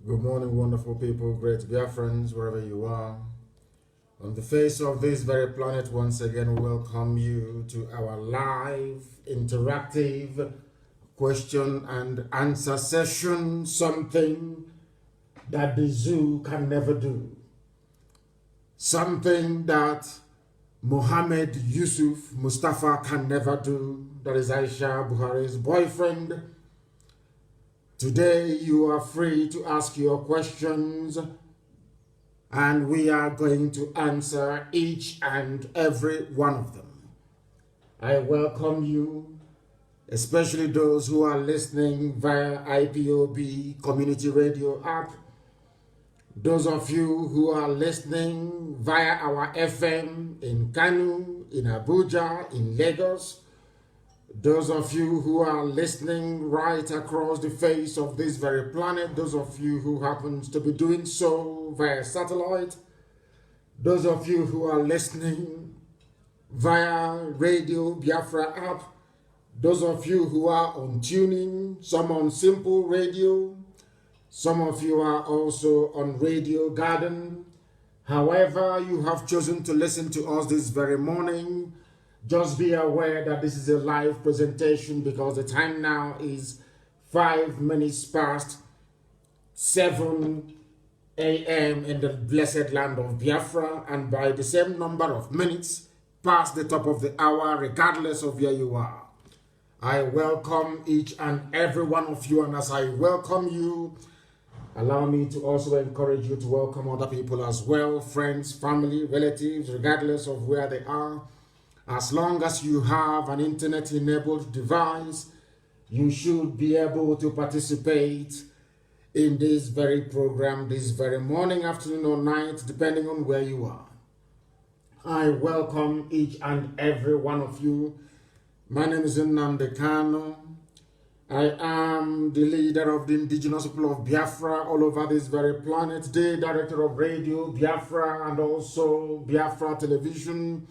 Good morning, wonderful people, great Biafrans, wherever you are. On the face of this very planet, once again, we welcome you to our live, interactive question and answer session, something that the zoo can never do. Something that Mohammed Yusuf Mustafa can never do. That is Aisha Buhari's boyfriend. Today you are free to ask your questions and we are going to answer each and every one of them. I welcome you, especially those who are listening via IPOB Community Radio app, those of you who are listening via our FM in Kanu, in Abuja, in Lagos, those of you who are listening right across the face of this very planet, those of you who happen to be doing so via satellite, those of you who are listening via Radio Biafra app, those of you who are on tuning, some on Simple Radio, some of you are also on Radio Garden. However you have chosen to listen to us this very morning, just be aware that this is a live presentation because the time now is 5 minutes past 7 a.m. in the blessed land of Biafra, and by the same number of minutes past the top of the hour, regardless of where you are. I welcome each and every one of you, and as I welcome you, allow me to also encourage you to welcome other people as well, friends, family, relatives, regardless of where they are. As long as you have an internet-enabled device, you should be able to participate in this very program, this very morning, afternoon, or night, depending on where you are. I welcome each and every one of you. My name is Nnamdi Kanu. I am the leader of the indigenous people of Biafra all over this very planet, the director of Radio Biafra and also Biafra Television.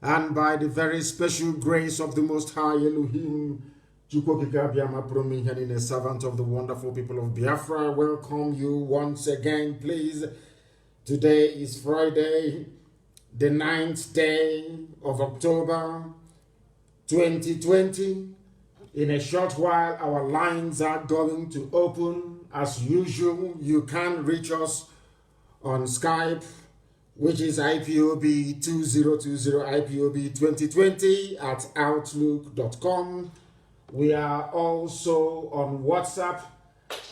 And by the very special grace of the Most High Elohim, a servant of the wonderful people of Biafra, I welcome you once again, please. Today is Friday, the 9th day of October, 2020. In a short while, our lines are going to open. As usual, you can reach us on Skype, which is IPOB 2020 IPOB 2020 at outlook.com. We are also on WhatsApp,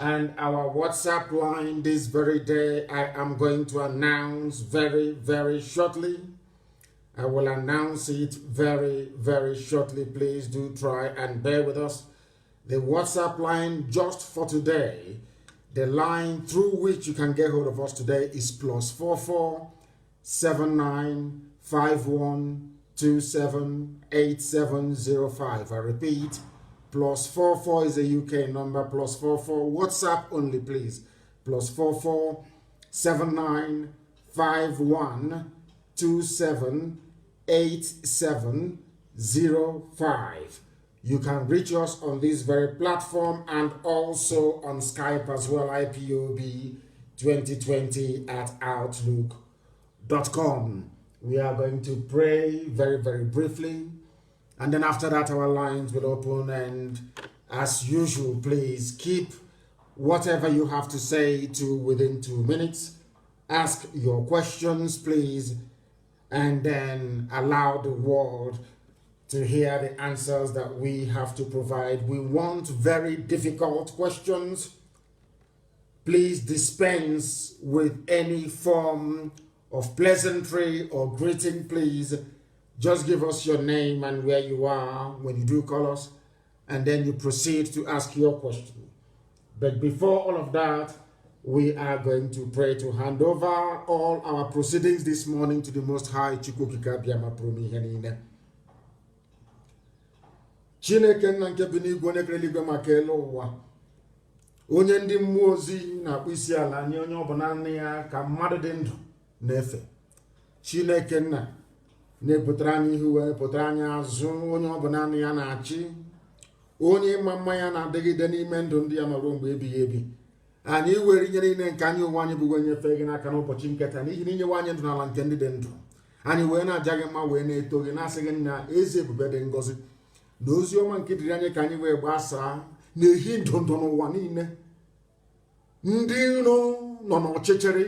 and our WhatsApp line this very day I am going to announce very, very shortly. I will announce it very, very shortly. Please do try and bear with us. The WhatsApp line just for today, the line through which you can get hold of us today is +44 7951278705. I repeat, +44 is a UK number, +44 WhatsApp only, please. +44 7951278705. You can reach us on this very platform and also on Skype as well, IPOB 2020 at outlook.com. We are going to pray very, very briefly, and then after that our lines will open, and as usual, please keep whatever you have to say to within 2 minutes. Ask your questions, please, and then allow the world to hear the answers that we have to provide. We want very difficult questions. Please dispense with any form of pleasantry or greeting, please. Just give us your name and where you are when you do call us, and then you proceed to ask your question. But before all of that, we are going to pray to hand over all our proceedings this morning to the Most High Chukwukika Biama Promi Henine. Chineke nna nke bi n'igwe onye kere eluigwe maka elu ụwa, onye ndị mmụọ ozi na-akpụ isi ala nye onye ọbụla nne ya ka mmadụ dị ndụ na-efe. Chineke nna na-epụtara anyị ihu wee pụtara anyị azụ, onye ọbụla nne ya na-achị, onye ịma mma ya na-adịgide n'ime ndụ ndị ya nọruo mgbe ebighị ebi. anyị were ihe niile nke anyị onwe anyị bụ onye fee gị n'aka n'ụbọchị nketa n'ihi na inyewe anyị ndụ n'ala nke ndị dị ndụ anyị wee na-aja gị mma wee na-eto gị na-asị gị na eze ebube dị ngọzi na ozi ọma nke dịrị anyị ka anyị wee gbasaa na-ehi ndụ ndụ n'ụwa niile. Ndị iro nọ n'ọchịchịrị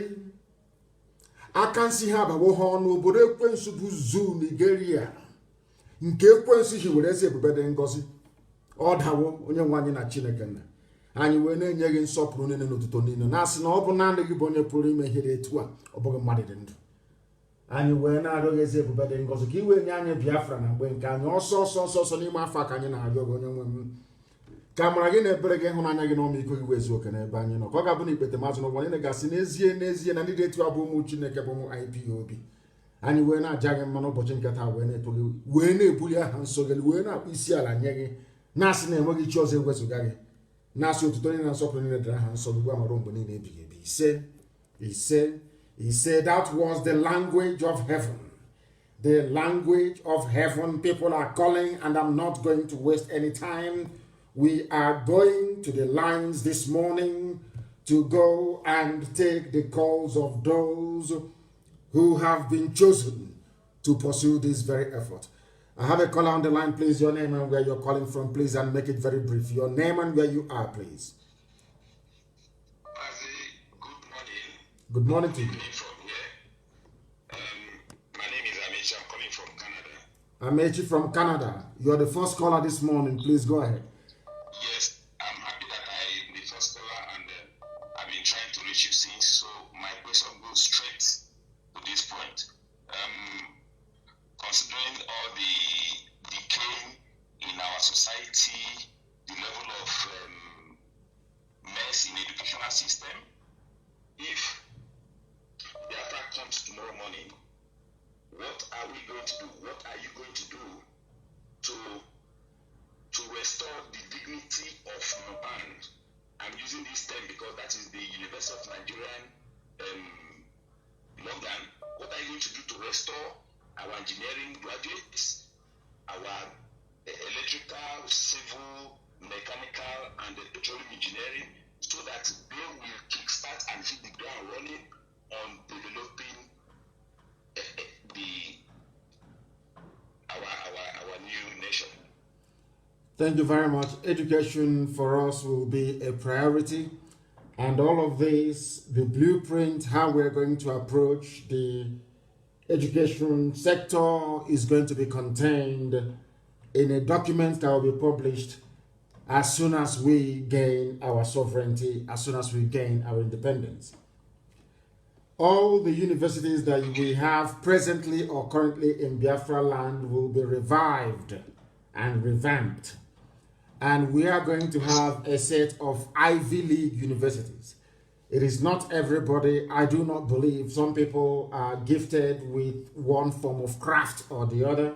aka nsị ha abawo ha ọnụ obodo ekwensu bụ Zoo Nigeria nke ekwensu hiwere eze ebube dị ngọzi ọ dawo onye nwe anyị na Chineke nna anyị wee na-enye gị nsọpụrụ niile n'ụtụtụ niile na-asị na ọ bụ naanị gị bụ onye pụrụ ime ihe dị etu a ọ bụghị mmadụ dị ndụ. Anyị wee na-arịọ gị eze ebube dị ngọzi ka i wee nye anyị Biafra na mgbe nke anyị ọsọ n'ime afọ ka anyị na-arịọ gị onye nwe m ka amara gị na-ebere gị ịhụnanya gị na ọmịiko gị wezuo oke n'ebe anyị nọ ka ọ ga-abụ na ikpete mazụ n'ụwa niile gasị n'ezie na ndị dị etu a bụ ụmụ Chineke bụ ụmụ IPOB. Anyị wee na-aja gị mma n'ụbọchị nke taa wee na-eto gị wee na-ebuli aha nsọ gị wee na-akpụ isi ala nye gị na-asị na enweghị chi ọzọ ewezụga gị na-asị otuto niile na nsọpụrụ niile dịrị aha nsọ gị ugbu a mara mgbe niile ebighị ebi. Ise that was the language of heaven. The language of heaven. People are calling and I'm not going to waste any time. We are going to the lines this morning to go and take the calls of those who have been chosen to pursue this very effort. I have a caller on the line, please. Your name and where you're calling from, please, and make it very brief. Your name and where you are, please. Good morning. Good morning to you. My name is Amechi. I'm calling from Canada. Amechi from Canada. You're the first caller this morning. Please go ahead. Yes, I'm happy that I'm the first caller and I've been trying to reach you since. So my question goes straight to this point. Considering all the decay in our society, the level of mess in the educational system, if the attack comes tomorrow morning, what are we going to do? What are you going to do to restore the dignity of man? I'm using this term because that is the University of Nigerian London. What are you going to do to restore our engineering graduates, our electrical, civil, mechanical, and petroleum engineering, so that they will kickstart and hit the ground running on developing our new nation? Thank you very much. Education for us will be a priority, and all of this, the blueprint, how we're going to approach the education sector is going to be contained in a document that will be published as soon as we gain our sovereignty, as soon as we gain our independence. All the universities that we have presently or currently in Biafra land will be revived and revamped. And we are going to have a set of Ivy League universities. It is not everybody. I do not believe some people are gifted with one form of craft or the other.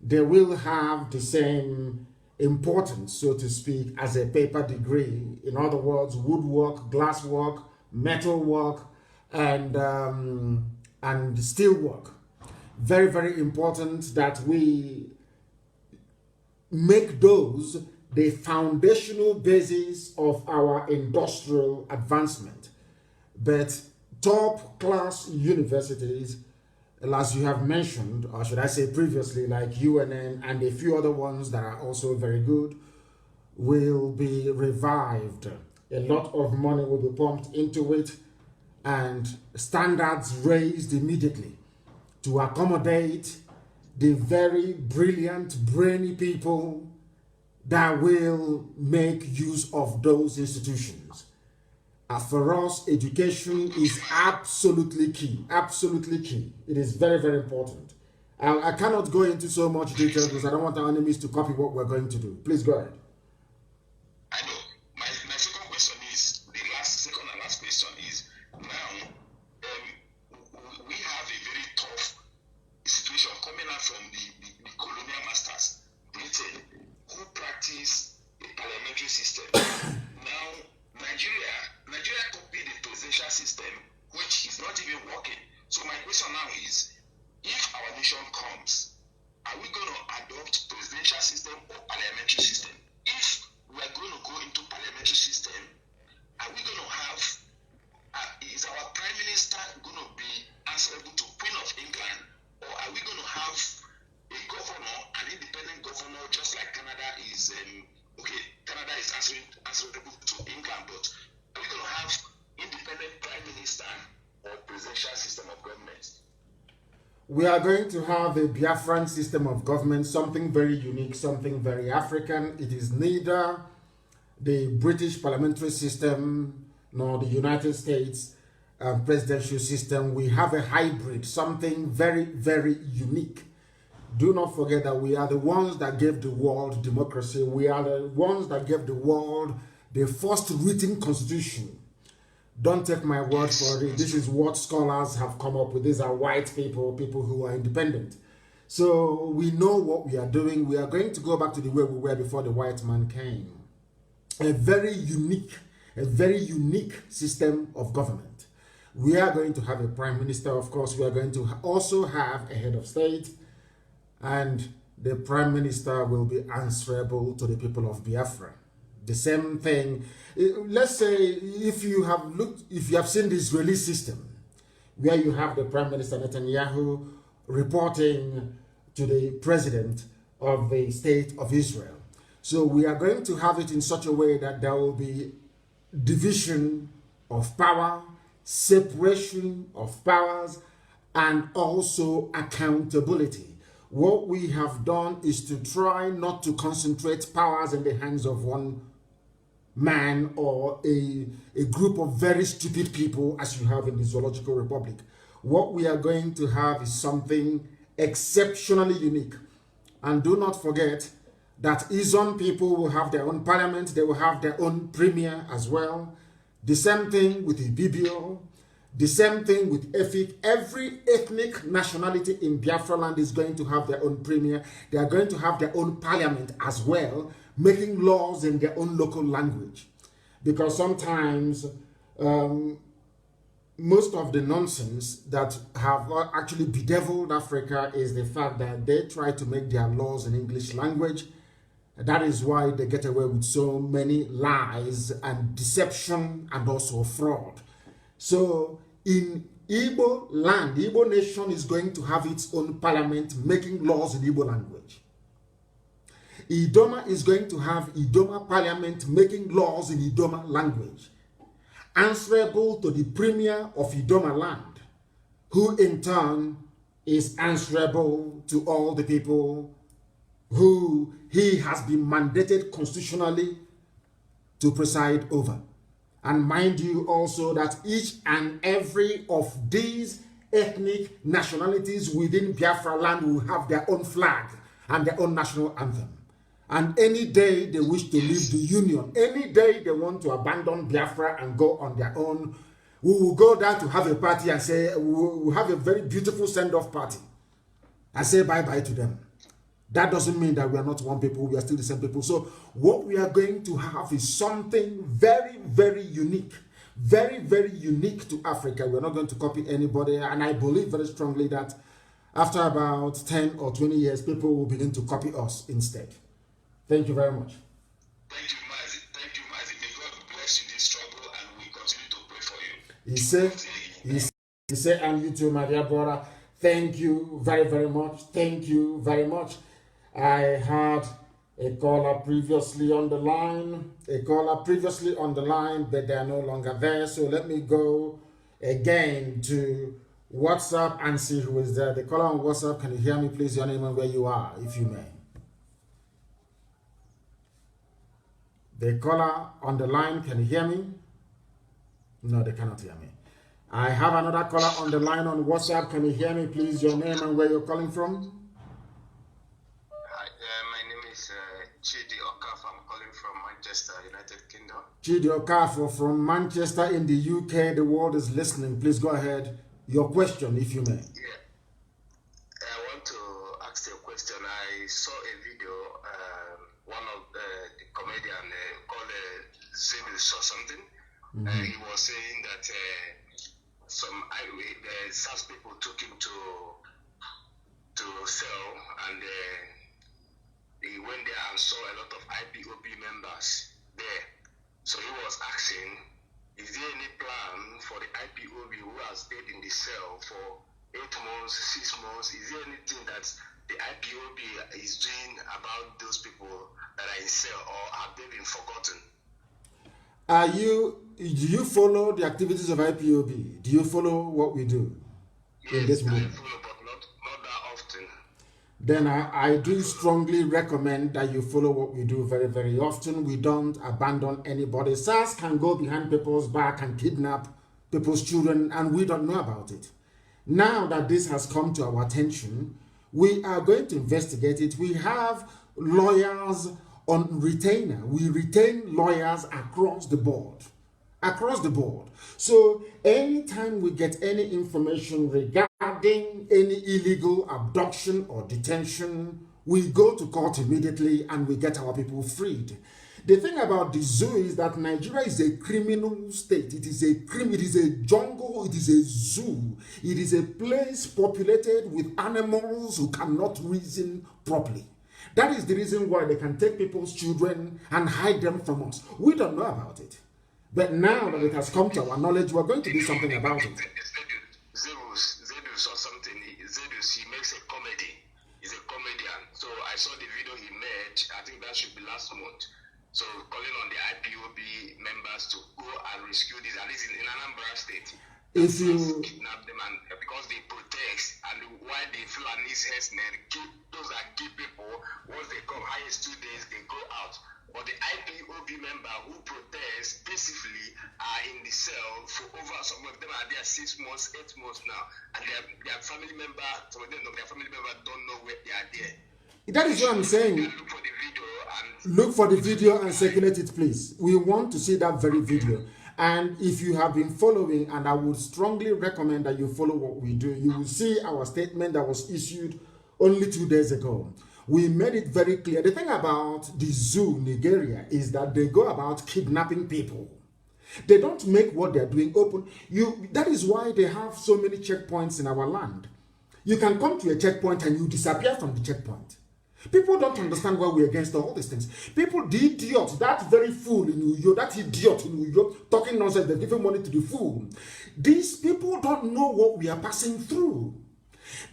They will have the same importance, so to speak, as a paper degree. In other words, woodwork, glasswork, metalwork, and steelwork. Very, very important that we make those the foundational basis of our industrial advancement. But top class universities, as you have mentioned, or should I say previously, like UNN and a few other ones that are also very good, will be revived. A lot of money will be pumped into it and standards raised immediately to accommodate the very brilliant, brainy people that will make use of those institutions. For us, education is absolutely key. Absolutely key. It is very, very important. I cannot go into so much detail because I don't want our enemies to copy what we're going to do. Please go ahead. I know. My second question is, second and last question is, now, we have a very tough situation coming out from the colonial masters, Britain, who practice a parliamentary system. Now, Nigeria copied the presidential system, which is not even working. So my question now is, if our nation comes, are we going to adopt presidential system or parliamentary system? If we are going to go into parliamentary system, are we going to have, is our Prime Minister going to be answerable to Queen of England, or are we going to have a governor, an independent governor, just like Canada is, Canada is answerable to England, but are we going to have independent Prime Minister or presidential system of government? We are going to have a Biafran system of government, something very unique, something very African. It is neither the British parliamentary system nor the United States presidential system. We have a hybrid, something very, very unique. Do not forget that we are the ones that gave the world democracy. We are the ones that gave the world the first written constitution. Don't take my word for it. This is what scholars have come up with. These are white people, people who are independent. So we know what we are doing. We are going to go back to the way we were before the white man came. A very unique system of government. We are going to have a prime minister, of course. We are going to also have a head of state, and the prime minister will be answerable to the people of Biafra. The same thing. Let's say if you have seen the Israeli system, where you have the Prime Minister Netanyahu reporting to the president of the state of Israel. So we are going to have it in such a way that there will be division of power, separation of powers, and also accountability. What we have done is to try not to concentrate powers in the hands of one man or a group of very stupid people as you have in the Zoological Republic. What we are going to have is something exceptionally unique. And do not forget that Izon people will have their own parliament, they will have their own premier as well. The same thing with Ibibio, the same thing with Efik. Every ethnic nationality in Biafra land is going to have their own premier. They are going to have their own parliament as well, making laws in their own local language. Because sometimes most of the nonsense that have actually bedeviled Africa is the fact that they try to make their laws in English language. That is why they get away with so many lies and deception and also fraud. So in Igbo land, the Igbo nation is going to have its own parliament making laws in Igbo language. Idoma is going to have Idoma parliament making laws in Idoma language, answerable to the premier of Idoma land, who in turn is answerable to all the people who he has been mandated constitutionally to preside over. And mind you also that each and every of these ethnic nationalities within Biafra land will have their own flag and their own national anthem. And any day they wish to leave the union, any day they want to abandon Biafra and go on their own, we will go down to have a party and say, we will have a very beautiful send-off party and say bye-bye to them. That doesn't mean that we are not one people, we are still the same people. So what we are going to have is something very, very unique. Very, very unique to Africa. We're not going to copy anybody. And I believe very strongly that after about 10 or 20 years, people will begin to copy us instead. Thank you very much. Thank you, Mazi. Thank you, Mazi. May God bless you this trouble, and we continue to pray for you. He said, and you too, my dear brother. Thank you very, very much. Thank you very much. I had a caller previously on the line, but they are no longer there. So let me go again to WhatsApp and see who is there. The caller on WhatsApp, can you hear me, please? Your name and where you are, if you may. The caller on the line, can you hear me? No, they cannot hear me. I have another caller on the line on WhatsApp. Can you hear me, please? Your name and where you're calling from? Hi, my name is Chidi Okafor. I'm calling from Manchester, United Kingdom. Chidi Okafor from Manchester in the UK. The world is listening. Please go ahead. Your question, if you may. Yeah. I want to ask you a question. I saw a video, one of the comedian called Zebus or something. He was saying that the SAS people took him to cell, and he went there and saw a lot of IPOB members there. So he was asking is there any plan for the IPOB who has stayed in the cell for 8 months, 6 months? Is there anything that the IPOB is doing about those people that are in cell, or have they been forgotten? Do you follow the activities of IPOB? Do you follow what we do in this Yes, I movement? follow, but not that often. Then I do strongly recommend that you follow what we do very, very often. We don't abandon anybody. SARS can go behind people's back and kidnap people's children, and we don't know about it. Now that this has come to our attention, we are going to investigate it. We have lawyers on retainer. We retain lawyers across the board. Across the board. So anytime we get any information regarding any illegal abduction or detention, we go to court immediately and we get our people freed. The thing about the zoo is that Nigeria is a criminal state. It is a jungle, it is a zoo. It is a place populated with animals who cannot reason properly. That is the reason why they can take people's children and hide them from us. We don't know about it. But now that it has come to our knowledge, we're going to do something about it. Zedus or something. Zedus, he makes a comedy. He's a comedian. So I saw the video he made. I think that should be last month. So calling on the IPOB members to go and rescue this, at least in Anambra State. If you kidnap them, and because they protest, and why the Fulanis herdsmen keep those that keep people, once they come highest 2 days, they go out. But the IPOB member who protest peacefully are in the cell for over, some of them are there 6 months, 8 months now, and their family member, some of them, their family member don't know where they are there. That is what I'm saying. Look for the video and circulate it, please. We want to see that very video. And if you have been following, and I would strongly recommend that you follow what we do, you will see our statement that was issued only 2 days ago. We made it very clear. The thing about the zoo, Nigeria, is that they go about kidnapping people. They don't make what they're doing open. That is why they have so many checkpoints in our land. You can come to a checkpoint and you disappear from the checkpoint. People don't understand why we're against all these things. People, the idiot, that very fool in New York, that idiot in New York, talking nonsense, they're giving money to the fool. These people don't know what we are passing through.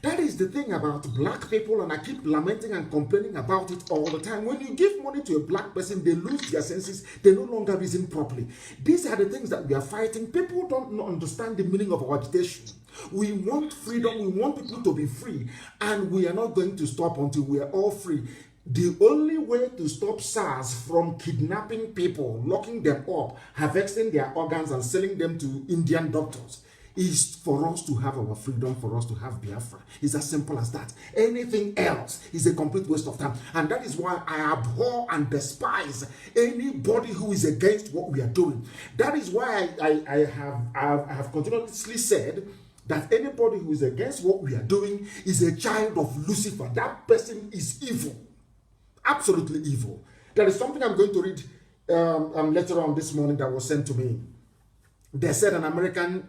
That is the thing about black people, and I keep lamenting and complaining about it all the time. When you give money to a black person, they lose their senses. They no longer reason properly. These are the things that we are fighting. People don't understand the meaning of our agitation. We want freedom. We want people to be free. And we are not going to stop until we are all free. The only way to stop SARS from kidnapping people, locking them up, harvesting their organs and selling them to Indian doctors is for us to have our freedom, for us to have Biafra. It's as simple as that. Anything else is a complete waste of time. And that is why I abhor and despise anybody who is against what we are doing. That is why I have continuously said that anybody who is against what we are doing is a child of Lucifer. That person is evil. Absolutely evil. There is something I'm going to read later on this morning that was sent to me. They said an American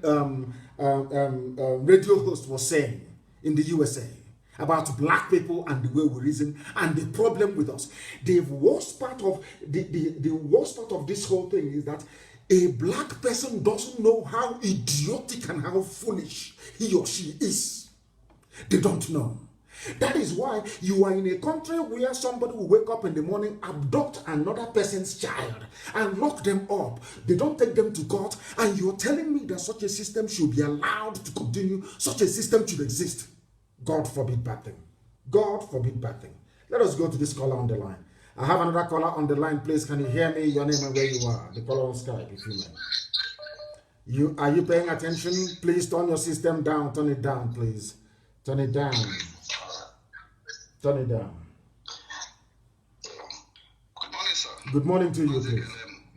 radio host was saying in the USA about black people and the way we reason and the problem with us. The worst part of the worst part of this whole thing is that a black person doesn't know how idiotic and how foolish he or she is. They don't know. That is why you are in a country where somebody will wake up in the morning, abduct another person's child and lock them up. They don't take them to court, and you're telling me that such a system should be allowed to continue, such a system should exist. God forbid bad thing. God forbid bad thing. Let us go to this caller on the line. I have another caller on the line. Please, can you hear me? Your name and where you are. The caller on Skype, if you may. Are you paying attention? Please turn your system down. Turn it down, please. Turn it down. Turn it down. Good morning, sir. Good morning to you, please.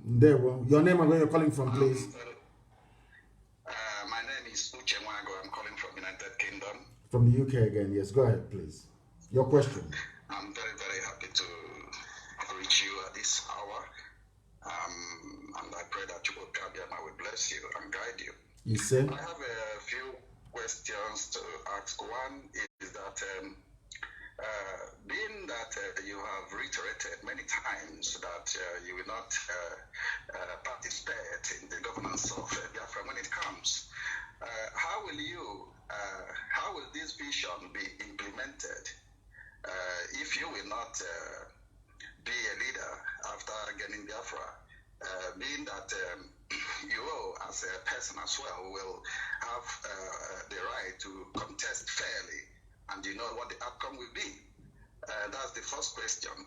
There, well, your name and where you're calling from, please. My name is Uche Mwago. I'm calling from United Kingdom. From the UK again, yes. Go ahead, please. Your question. I'm very, very happy to reach you at this hour. And I pray that you will will bless you and guide you. You say? I have a few questions to ask. One is that Being that you have reiterated many times that you will not participate in the governance of Biafra when it comes, how will this vision be implemented if you will not be a leader after gaining Biafra? Being that you, as a person as well, will have the right to contest fairly, and you know what the outcome will be. That's the first question.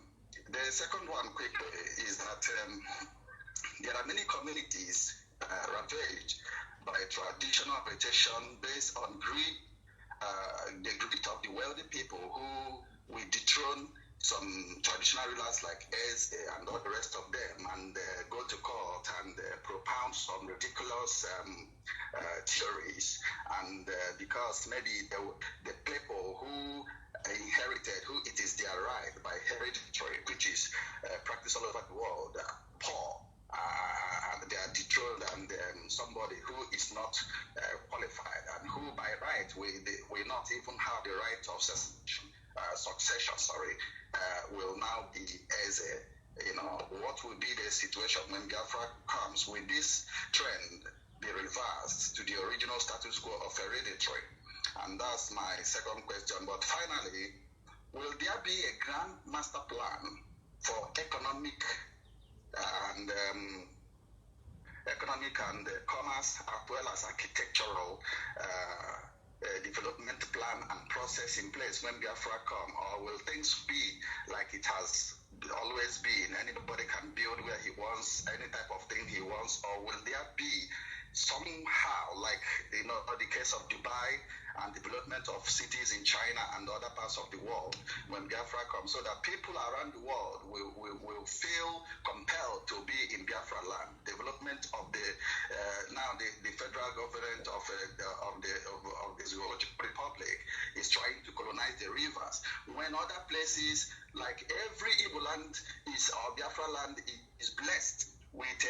The second one, quickly, is that there are many communities ravaged by traditional vegetation based on greed, the greed of the wealthy people who will dethrone some traditional rulers like Eze and all the rest of them, and go to court and propound some ridiculous theories. And because maybe the people who inherited, who it is their right by hereditary, which is practiced all over the world, poor, and they are dethroned, and somebody who is not qualified and who by right will not even have the right of succession, will now be as a, what will be the situation when Biafra comes? Will this trend be reversed to the original status quo of hereditary? And that's my second question. But finally, will there be a grand master plan for economic and commerce, as well as architectural development plan and process in place when Biafra come? Or will things be like it has always been? Anybody can build where he wants, any type of thing he wants? Or will there be somehow, like the case of Dubai and development of cities in China and other parts of the world when Biafra comes, so that people around the world will feel compelled to be in Biafra land? Development of the federal government of the Zoological Republic is trying to colonize the rivers, when other places like every Igbo land or Biafra land is blessed with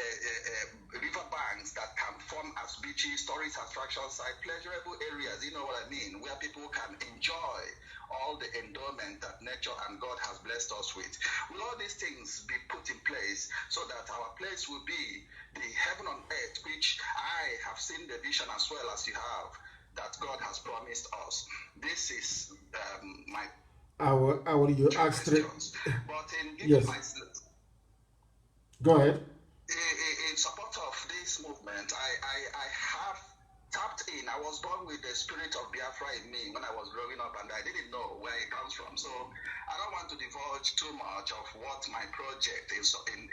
river banks that can form as beaches, tourist attraction site, pleasurable areas, you know what I mean, where people can enjoy all the endowment that nature and God has blessed us with. Will all these things be put in place so that our place will be the heaven on earth, which I have seen the vision as well as you have, that God has promised us? This is my you ask questions. But in giving yes. Go ahead. In support of this movement, I have tapped in. I was born with the spirit of Biafra in me when I was growing up, and I didn't know where it comes from. So I don't want to divulge too much of what my project is in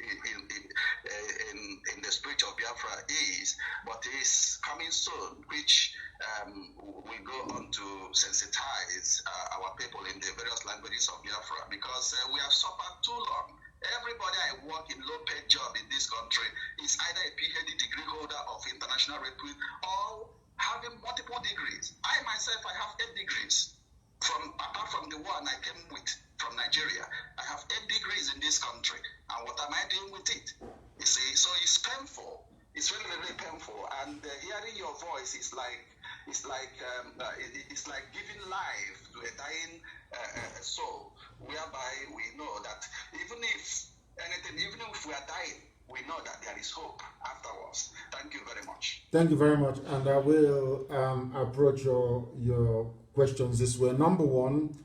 the spirit of Biafra is, but it's coming soon, which we go on to sensitize our people in the various languages of Biafra, because we have suffered too long. Everybody I work in low-paid job in this country is either a PhD degree holder of international repute or having multiple degrees. I myself, I have 8 degrees. Apart from the one I came with from Nigeria, I have 8 degrees in this country. And what am I doing with it? You see, so it's painful. It's really, really painful. And hearing your voice is like giving life to a dying soul, whereby we know that even if we are dying, we know that there is hope afterwards. Thank you very much. Thank you very much. And I will approach your questions this way. Number one,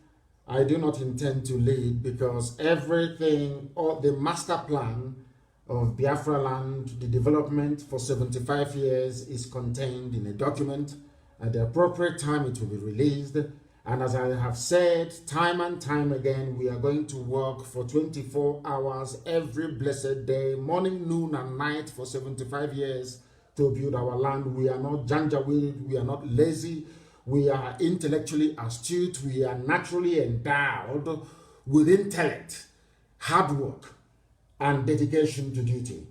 I do not intend to lead, because everything, or the master plan of Biafra land, the development for 75 years, is contained in a document. At the appropriate time, it will be released. And as I have said time and time again, we are going to work for 24 hours every blessed day, morning, noon, and night for 75 years to build our land. We are not janjaweed, we are not lazy, we are intellectually astute, we are naturally endowed with intellect, hard work, and dedication to duty.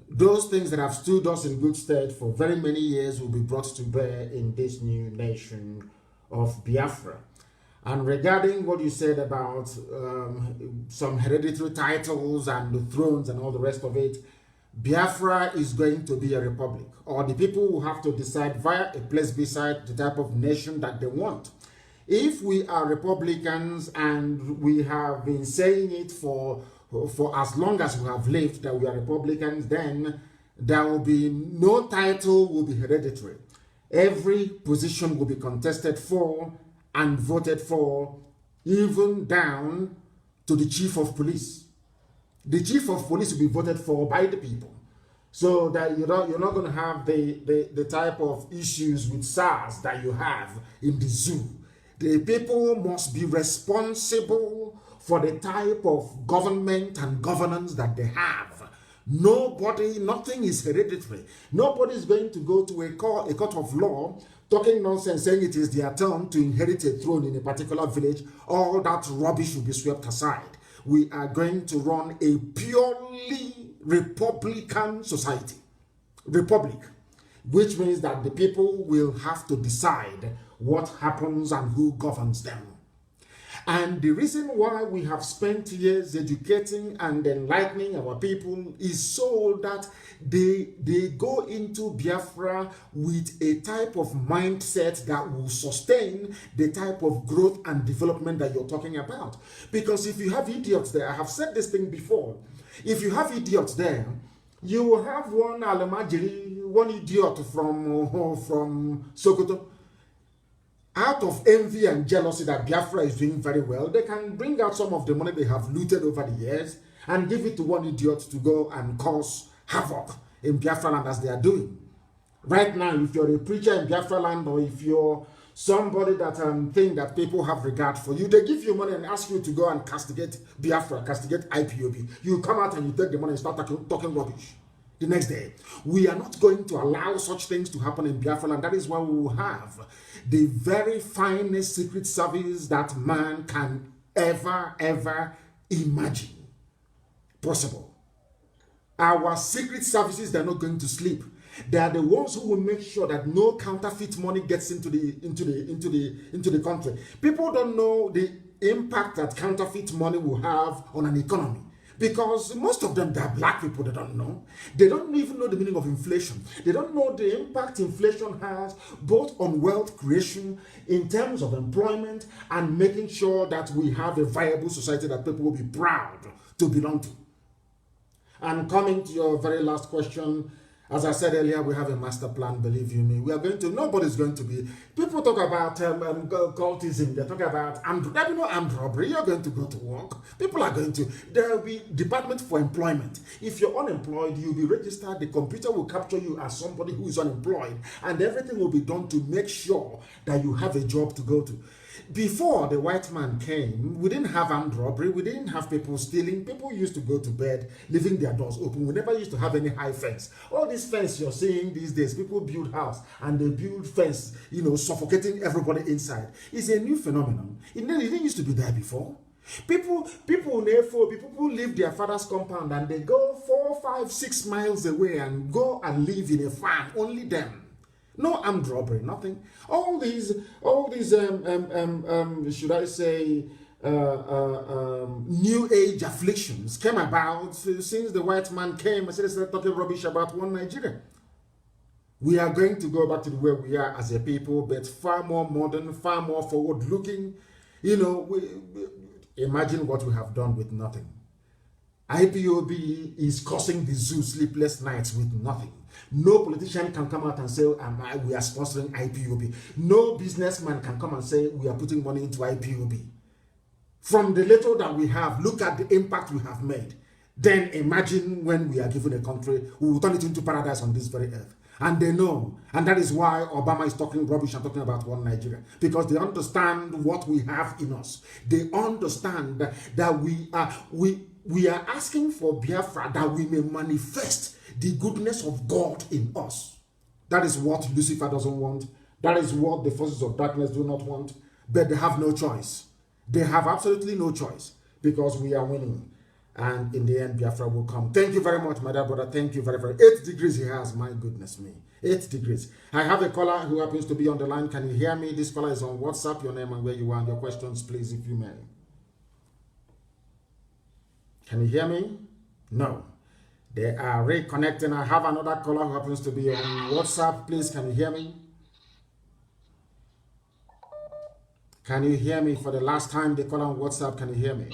Those things that have stood us in good stead for very many years will be brought to bear in this new nation of Biafra. And regarding what you said about some hereditary titles and the thrones and all the rest of it, Biafra is going to be a republic, or the people will have to decide via a plebiscite the type of nation that they want. If we are Republicans and we have been saying it for as long as we have lived that we are Republicans, then there will be no title will be hereditary. Every position will be contested for and voted for, even down to the chief of police. The chief of police will be voted for by the people. So that you're not going to have the type of issues with SARS that you have in the zoo. The people must be responsible for the type of government and governance that they have. Nothing is hereditary. Nobody is going to go to a court of law talking nonsense, saying it is their turn to inherit a throne in a particular village. All that rubbish will be swept aside. We are going to run a purely Republican society. Republic. Which means that the people will have to decide what happens and who governs them. And the reason why we have spent years educating and enlightening our people is so that they go into Biafra with a type of mindset that will sustain the type of growth and development that you're talking about. Because if you have idiots there, I have said this thing before, if you have idiots there, you will have one Alamajiri, one idiot from Sokoto. Out of envy and jealousy that Biafra is doing very well, they can bring out some of the money they have looted over the years and give it to one idiot to go and cause havoc in Biafra land as they are doing. Right now, if you're a preacher in Biafra land, or if you're somebody that think that people have regard for you, they give you money and ask you to go and castigate Biafra, castigate IPOB. You come out and you take the money and start talking rubbish. The next day, we are not going to allow such things to happen in Biafra, and that is why we will have the very finest secret service that man can ever imagine possible. Our secret services, they're not going to sleep. They are the ones who will make sure that no counterfeit money gets into the country. People don't know the impact that counterfeit money will have on an economy. Because most of them, they are black people, they don't know. They don't even know the meaning of inflation. They don't know the impact inflation has both on wealth creation, in terms of employment, and making sure that we have a viable society that people will be proud to belong to. And coming to your very last question, as I said earlier, we have a master plan, believe you me. We are going to, nobody's going to be, people talk about cultism, they talk about armed robbery, you're going to go to work. People are going to, there will be department for employment. If you're unemployed, you'll be registered, the computer will capture you as somebody who is unemployed, and everything will be done to make sure that you have a job to go to. Before the white man came, we didn't have armed robbery, we didn't have people stealing. People used to go to bed, leaving their doors open. We never used to have any high fence. All this fence you're seeing these days, people build house and they build fence, suffocating everybody inside. It's a new phenomenon. It didn't used to be there before. People leave their father's compound and they go 4, 5, 6 miles away and go and live in a farm, only them. No armed robbery, nothing. All these, should I say, new age afflictions came about since the white man came and started talking rubbish about one Nigeria. We are going to go back to where we are as a people, but far more modern, far more forward-looking. Imagine what we have done with nothing. IPOB is causing the zoo sleepless nights with nothing. No politician can come out and say, we are sponsoring IPOB. No businessman can come and say, we are putting money into IPOB. From the little that we have, look at the impact we have made. Then imagine when we are given a country, we will turn it into paradise on this very earth. And they know. And that is why Obama is talking rubbish and talking about one Nigeria. Because they understand what we have in us. They understand that we are asking for Biafra, that we may manifest the goodness of God in us. That is what Lucifer doesn't want. That is what the forces of darkness do not want. But they have no choice. They have absolutely no choice, because we are winning. And in the end, Biafra will come. Thank you very much, my dear brother. Thank you very, very. 8 degrees he has. My goodness me. 8 degrees. I have a caller who happens to be on the line. Can you hear me? This caller is on WhatsApp. Your name and where you are and your questions, please, if you may. Can you hear me? No. They are reconnecting. I have another caller who happens to be on WhatsApp. Please, can you hear me? Can you hear me? For the last time they call on WhatsApp, can you hear me?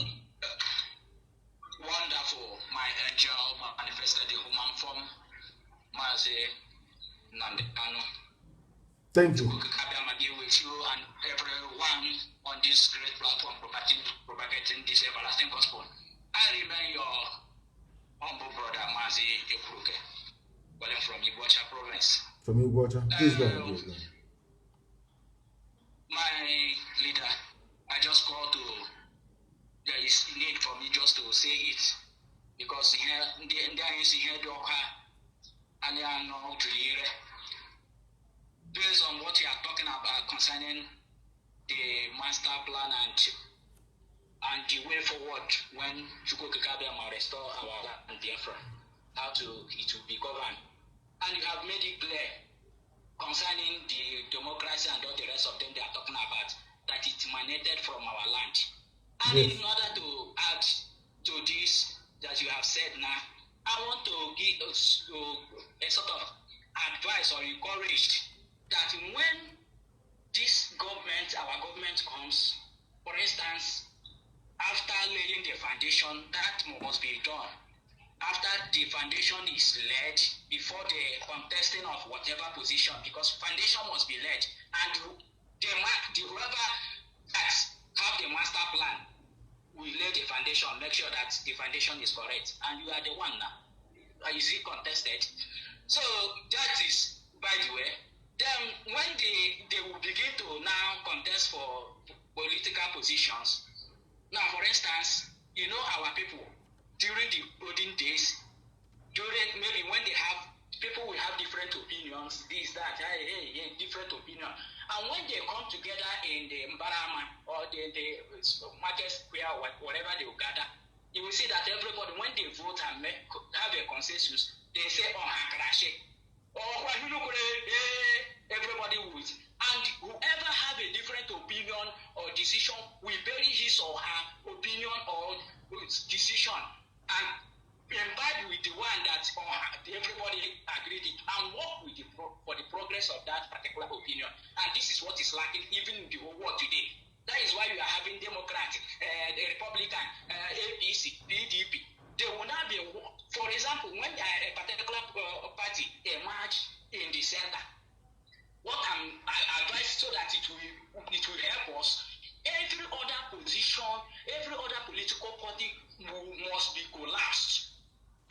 Wonderful. My angel manifested in human form. Thank you. With you and everyone on this great platform propagating this everlasting gospel. I remain your humble brother Mazi Ekuruke, calling from Iguacha province. From Iguacha. Please go ahead. Please go ahead. My leader, I just called to. There is need for me just to say it because here there is here the and they are not to hear. Based on what you are talking about concerning the master plan and the way forward when Chukwukabiyama restore our land Biafra, how it will be governed. And you have made it clear concerning the democracy and all the rest of them they are talking about, that it emanated from our land. And yes. In order to add to this that you have said now, I want to give a sort of advice or encourage that when this government, our government comes, for instance, after laying the foundation, that must be done. After the foundation is laid, before the contesting of whatever position, because foundation must be laid, and whoever has have the master plan will lay the foundation, make sure that the foundation is correct, and you are the one now. Is it contested? So that is, by the way. Then when they will begin to now contest for political positions, now for instance, you know our people, during the olden days, during maybe when they have, people will have different opinions, this, that, different opinion. And when they come together in the Mbarama or the market square or whatever they will gather, you will see that everybody, when they vote and have a consensus, they say, oh, Hakarashe. Everybody would. And whoever have a different opinion or decision will bury his or her opinion or decision and imbibe with the one that everybody agreed it and work with for the progress of that particular opinion. And this is what is lacking even in the whole world today. That is why we are having Democratic, the Republican, APC, PDP. They will not be, for example, when a particular party emerge in the center, what I advise so that it will help us, every other position, every other political party must be collapsed.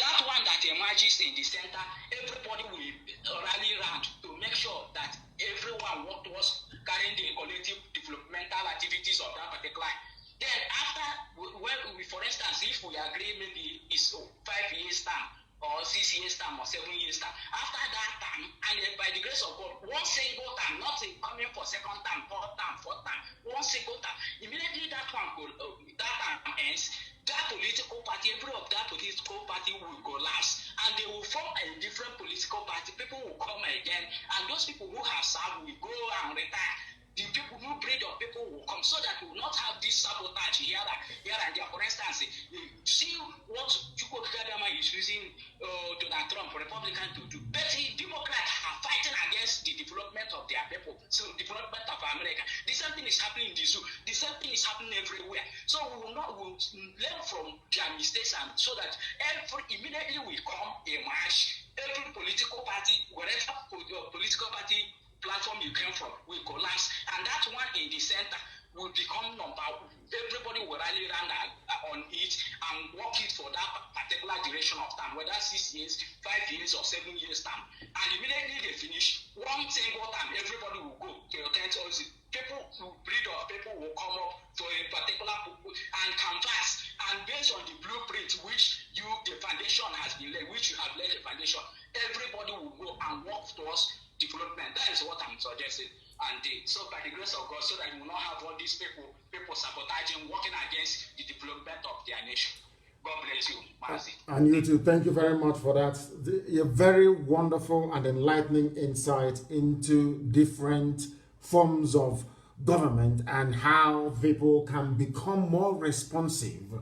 That one that emerges in the center, everybody will rally around to make sure that everyone work towards carrying the collective developmental activities of that particular. Then after, for instance, if we agree maybe it's 5 years term or 6 years term or 7 years term, after that time, and by the grace of God, one single term, not coming for second term, third term, fourth term, one single term, immediately that term ends, that political party, every of that political party will collapse, and they will form a different political party. People will come again, and those people who have served will go and retire. The people who breed of people will come, so that we will not have this sabotage here and there. For instance, see what Chukwukabiyama is using Donald Trump, Republican, to do. But the Democrats are fighting against the development of their people, so development of America. The same thing is happening in the zoo. The same thing is happening everywhere. So we'll learn from their mistakes, and so that immediately we come a march. Every political party, whatever political party platform you came from will collapse, and that one in the center will become number one. Everybody will rally around on it and work it for that particular duration of time, whether 6 years, 5 years, or 7 years time. And immediately they finish, one single time, everybody will go to your tent. People will breed of people will come up for a particular and canvas, and based on the blueprint which the foundation has been laid, which you have laid the foundation, everybody will go and work towards development. That is what I'm suggesting. And so by the grace of God, so that we will not have all these people sabotaging, working against the development of their nation. God bless you, Mazi. And you too. Thank you very much for that. A very wonderful and enlightening insight into different forms of government and how people can become more responsive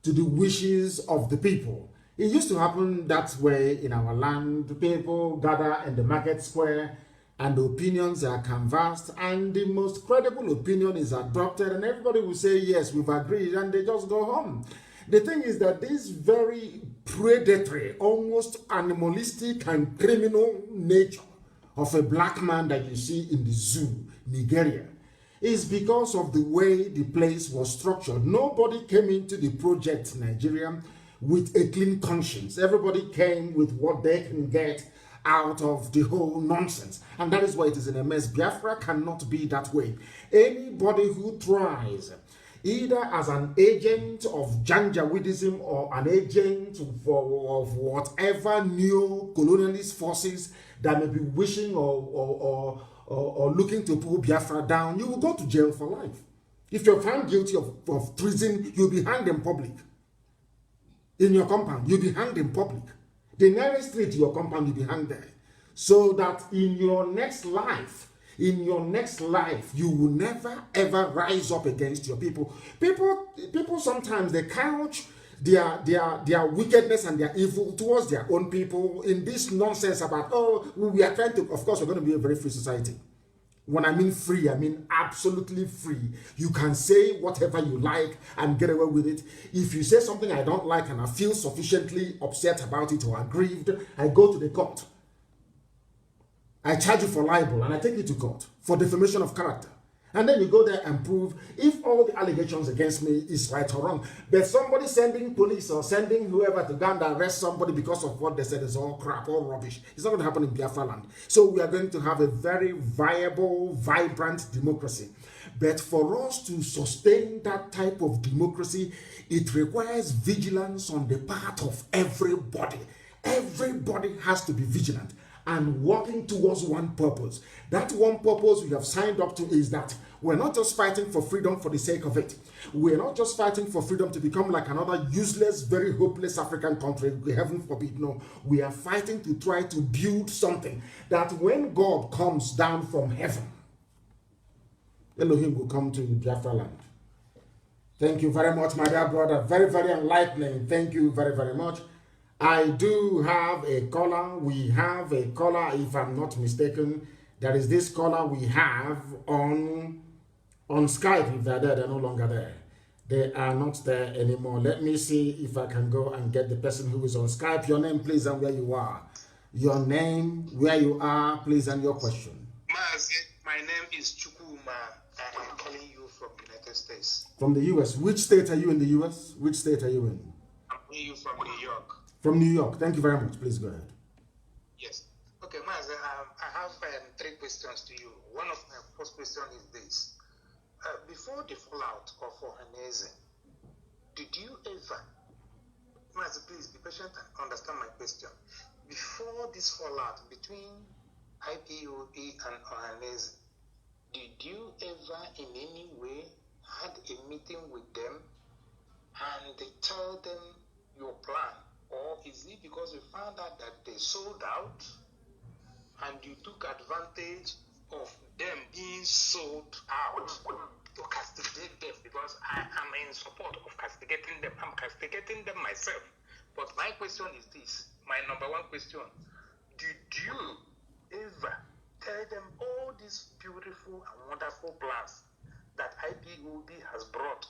to the wishes of the people. It used to happen that way in our land. People gather in the market square and opinions are canvassed, and the most credible opinion is adopted, and everybody will say, yes, we've agreed, and they just go home. The thing is that this very predatory, almost animalistic and criminal nature of a black man that you see in the zoo, Nigeria, is because of the way the place was structured. Nobody came into the project Nigeria with a clean conscience. Everybody came with what they can get out of the whole nonsense. And that is why it is in a mess. Biafra cannot be that way. Anybody who tries, either as an agent of Janjaweedism or an agent of whatever neo-colonialist forces that may be wishing or looking to pull Biafra down, you will go to jail for life. If you're found guilty of treason, you'll be hanged in public. In your compound, you'll be hanged in public. The nearest street to your compound, you'll be hanged there. So that in your next life, you will never ever rise up against your people. People sometimes they couch their wickedness and their evil towards their own people in this nonsense about, oh, we are trying to, of course, we're going to be a very free society. When I mean free, I mean absolutely free. You can say whatever you like and get away with it. If you say something I don't like and I feel sufficiently upset about it or aggrieved, I go to the court. I charge you for libel and I take you to court for defamation of character. And then you go there and prove if all the allegations against me is right or wrong. But somebody sending police or sending whoever to go and arrest somebody because of what they said is all crap, all rubbish. It's not going to happen in Biafra land. So we are going to have a very viable, vibrant democracy. But for us to sustain that type of democracy, it requires vigilance on the part of everybody. Everybody has to be vigilant and working towards one purpose. That one purpose we have signed up to is that we're not just fighting for freedom for the sake of it. We're not just fighting for freedom to become like another useless, very hopeless African country. Heaven forbid, no. We are fighting to try to build something that when God comes down from heaven, Elohim will come to Biafra land. Thank you very much, my dear brother. Very, very enlightening. Thank you very, very much. I do have a caller. We have a caller, if I'm not mistaken. There is this caller we have on Skype. If they're there, they're no longer there. They are not there anymore. Let me see if I can go and get the person who is on Skype. Your name, please, and where you are. Your name, where you are, please, and your question. My name is Chukuma. I'm calling you from the United States. From the U.S. Which state are you in the U.S.? Which state are you in? I'm calling you from New York. From New York. Thank you very much. Please go ahead. Yes. Okay, Mazi, I have 3 questions to you. One of my first question is this. Before the fallout of Ohaneze, did you ever, Mazi, please be patient and understand my question. Before this fallout between IPOB and Ohaneze, did you ever in any way had a meeting with them and they tell them your plan? Or is it because you found out that they sold out and you took advantage of them being sold out to castigate them? Because I am in support of castigating them. I'm castigating them myself. But my question is this, my number one question. Did you ever tell them all these beautiful and wonderful plans that IPOB has brought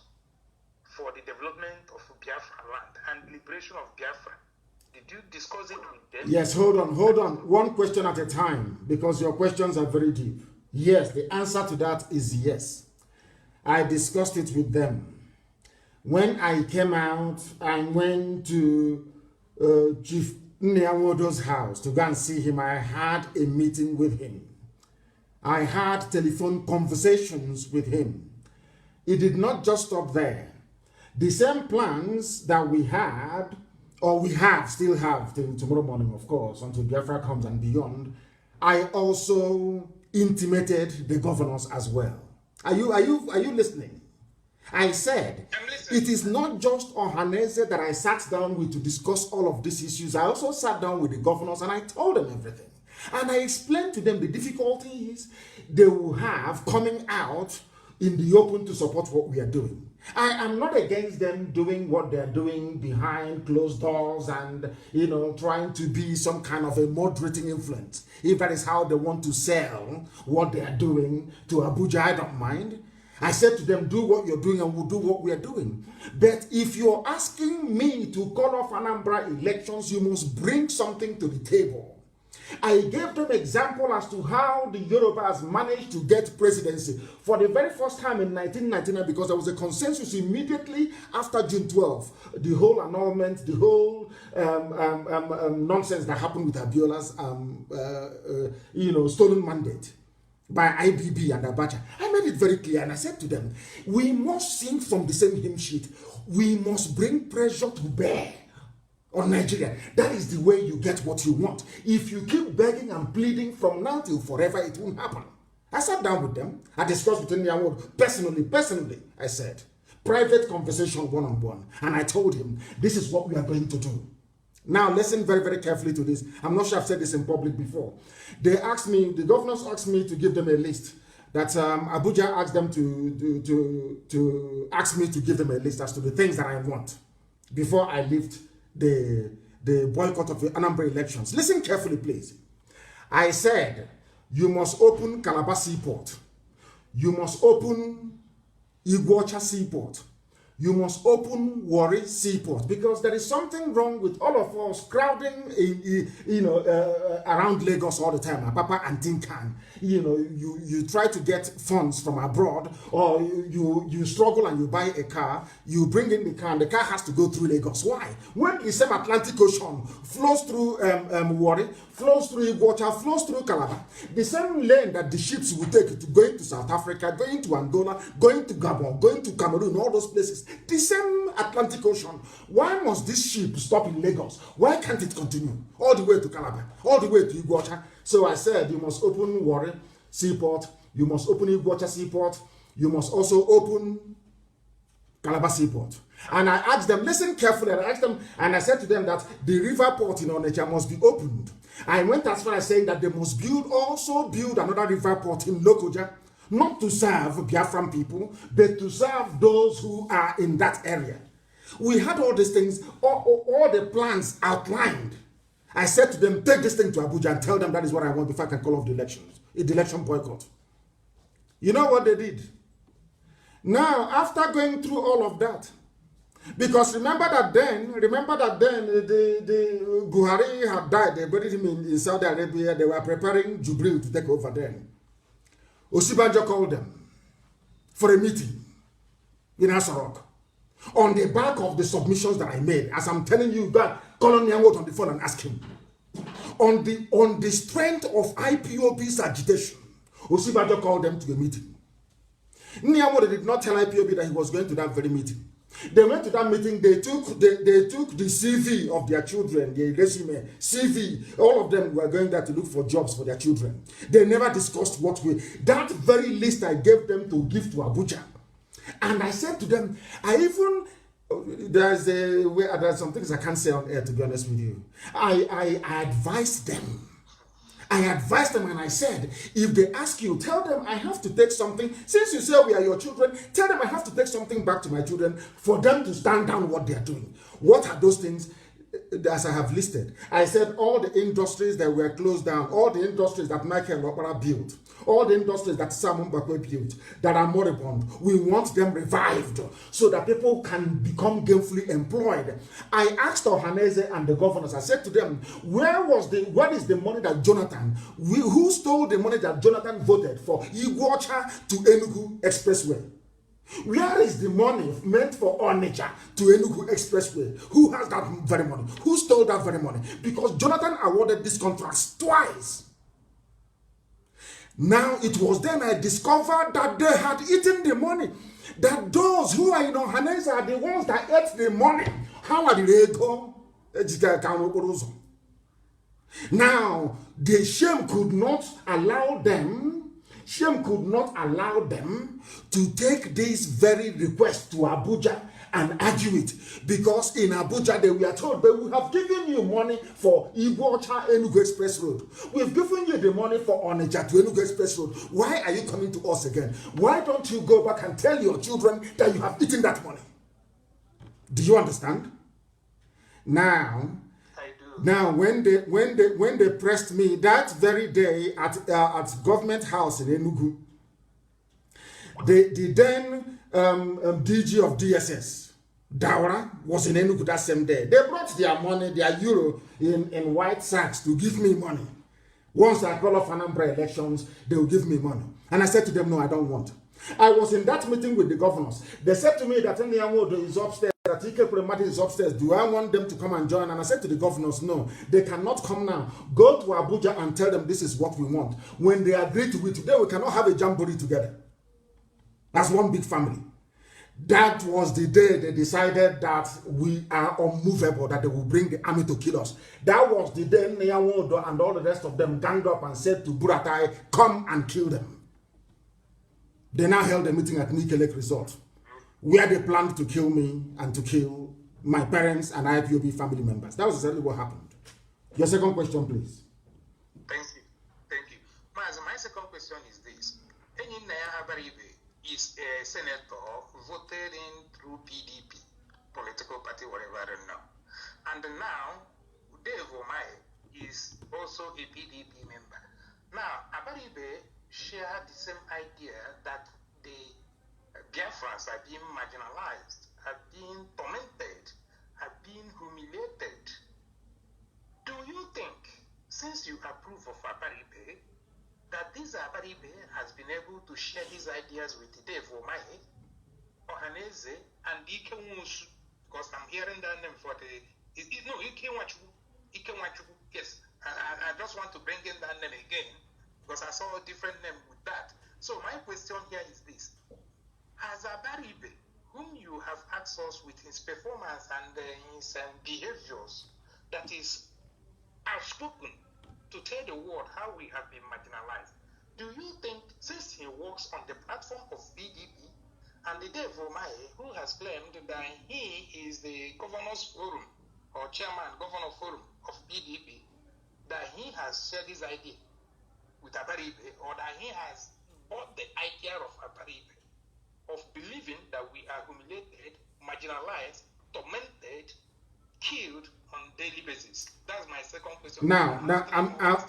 for the development of Biafra land and liberation of Biafra? Did you discuss it with them? Yes, hold on. One question at a time, because your questions are very deep. Yes, the answer to that is yes. I discussed it with them. When I came out, I went to Chief Nyawodo's house to go and see him. I had a meeting with him. I had telephone conversations with him. It did not just stop there. The same plans that we had, or we have, still have till tomorrow morning, of course, until Biafra comes and beyond, I also intimated the governors as well. Are you listening? I said, it is not just Ohaneze that I sat down with to discuss all of these issues. I also sat down with the governors and I told them everything. And I explained to them the difficulties they will have coming out in the open to support what we are doing. I am not against them doing what they're doing behind closed doors and, trying to be some kind of a moderating influence. If that is how they want to sell what they are doing to Abuja, I don't mind. I said to them, do what you're doing and we'll do what we are doing. But if you're asking me to call off Anambra elections, you must bring something to the table. I gave them example as to how the Yorubas managed to get presidency for the very first time in 1999, because there was a consensus immediately after June 12. The whole annulment, the whole nonsense that happened with Abiola's stolen mandate by IBB and Abacha. I made it very clear and I said to them, we must sing from the same hymn sheet. We must bring pressure to bear on Nigeria. That is the way you get what you want. If you keep begging and pleading from now till forever, it won't happen. I sat down with them. I discussed with them personally, I said. Private conversation one-on-one. And I told him, this is what we are going to do. Now listen very, very carefully to this. I'm not sure I've said this in public before. They asked me, the governors asked me to give them a list. That Abuja asked them to ask me to give them a list as to the things that I want before I lift the boycott of the Anambra elections. Listen carefully, please. I said, you must open Calabar Seaport. You must open Iguacha Seaport. You must open Warri Seaport, because there is something wrong with all of us crowding around Lagos all the time. Papa and Tinkan, you try to get funds from abroad, or you struggle and you buy a car, you bring in the car, and the car has to go through Lagos. Why? When the same Atlantic Ocean flows through Warri, flows through Iguacha, flows through Calabar, the same lane that the ships will take to going to South Africa, going to Angola, going to Gabon, going to Cameroon, all those places, the same Atlantic Ocean. Why must this ship stop in Lagos? Why can't it continue all the way to Calabar, all the way to Iguacha? So I said, you must open Warri Seaport, you must open Iguacha Seaport, you must also open Calabar Seaport. And I asked them, listen carefully, and I asked them, and I said to them that the river port in Onitsha must be opened. I went as far as saying that they must also build another river port in Lokoja, not to serve Biafran people, but to serve those who are in that area. We had all these things, all the plans outlined. I said to them, take this thing to Abuja and tell them that is what I want before I can call off the elections. The election boycott. You know what they did? Now, after going through all of that, because remember that then the Buhari had died, they buried him in Saudi Arabia, they were preparing Jubril to take over then. Osibanjo called them for a meeting in Asarok on the back of the submissions that I made. As I'm telling you, God, call on Nyanwot on the phone and ask him. On the strength of IPOB's agitation, Osibanjo called them to a meeting. Nyanwot did not tell IPOB that he was going to that very meeting. They went to that meeting, they took the CV of their children, the resume, CV, all of them were going there to look for jobs for their children. They never discussed that very list I gave them to give to Abuja. And I said to them, there's some things I can't say on air, to be honest with you. I advised them. I advised them and I said, if they ask you, tell them I have to take something. Since you say we are your children, tell them I have to take something back to my children for them to stand down what they are doing. What are those things? As I have listed, I said all the industries that were closed down, all the industries that Michael Opera built, all the industries that Simon Bakwe built, that are moribund, we want them revived so that people can become gainfully employed. I asked Ohaneze and the governors, I said to them, what is the money that who stole the money that Jonathan voted for Iguacha to Enugu Expressway? Where is the money meant for Onitsha to Enugu Expressway? Who has that very money? Who stole that very money? Because Jonathan awarded these contracts twice. Now it was then I discovered that they had eaten the money. That those who are in Ohanese are the ones that ate the money. How are they go? Now the shame could not allow them. Shame could not allow them to take this very request to Abuja and argue it. Because in Abuja, they were told, but we have given you money for Iguacha Enugu Express Road. We've given you the money for Onitsha to Enugu Express Road. Why are you coming to us again? Why don't you go back and tell your children that you have eaten that money? Do you understand? Now, when they pressed me that very day at Government House in Enugu, the then DG of DSS, Daura, was in Enugu that same day. They brought their money, their euro, in white sacks to give me money. Once I call off Anambra elections, they will give me money. And I said to them, no, I don't want. I was in that meeting with the governors. They said to me that Nyawodo is upstairs, that Ike Premati is upstairs. Do I want them to come and join? And I said to the governors, no, they cannot come now. Go to Abuja and tell them this is what we want. When they agree to it, today we cannot have a jamboree together. That's one big family. That was the day they decided that we are unmovable, that they will bring the army to kill us. That was the day Nyawodo and all the rest of them ganged up and said to Buratai, come and kill them. They now held a meeting at Nike Lake Resort, where they planned to kill me and to kill my parents and IPOB family members. That was exactly what happened. Your second question, please. Thank you. Thank you. My second question is this. Enyinaya Abaribe is a senator voted in through PDP, political party, whatever, I don't know. And now, Dave Omae is also a PDP member. Now, Abaribe shared the same idea that the Biafrans are being marginalized, are being tormented, are being humiliated. Do you think, since you approve of Abaribe, that this Abaribe has been able to share these ideas with Dave Omae, Ohaneze, and Ike Nwusu? Because I'm hearing that name for the... No, Ike Nwachukwu. Yes, I just want to bring in that name again, because I saw a different name with that. So my question here is this. Has Abaribe, whom you have asked us with his performance and his behaviors, that is outspoken to tell the world how we have been marginalized, do you think, since he works on the platform of PDP, and the Dave Omae, who has claimed that he is the governor's forum, or chairman, governor forum of PDP, that he has shared this idea with Abaribe, or that he has bought the idea of Abaribe, of believing that we are humiliated, marginalized, tormented, killed on daily basis? That's my second question.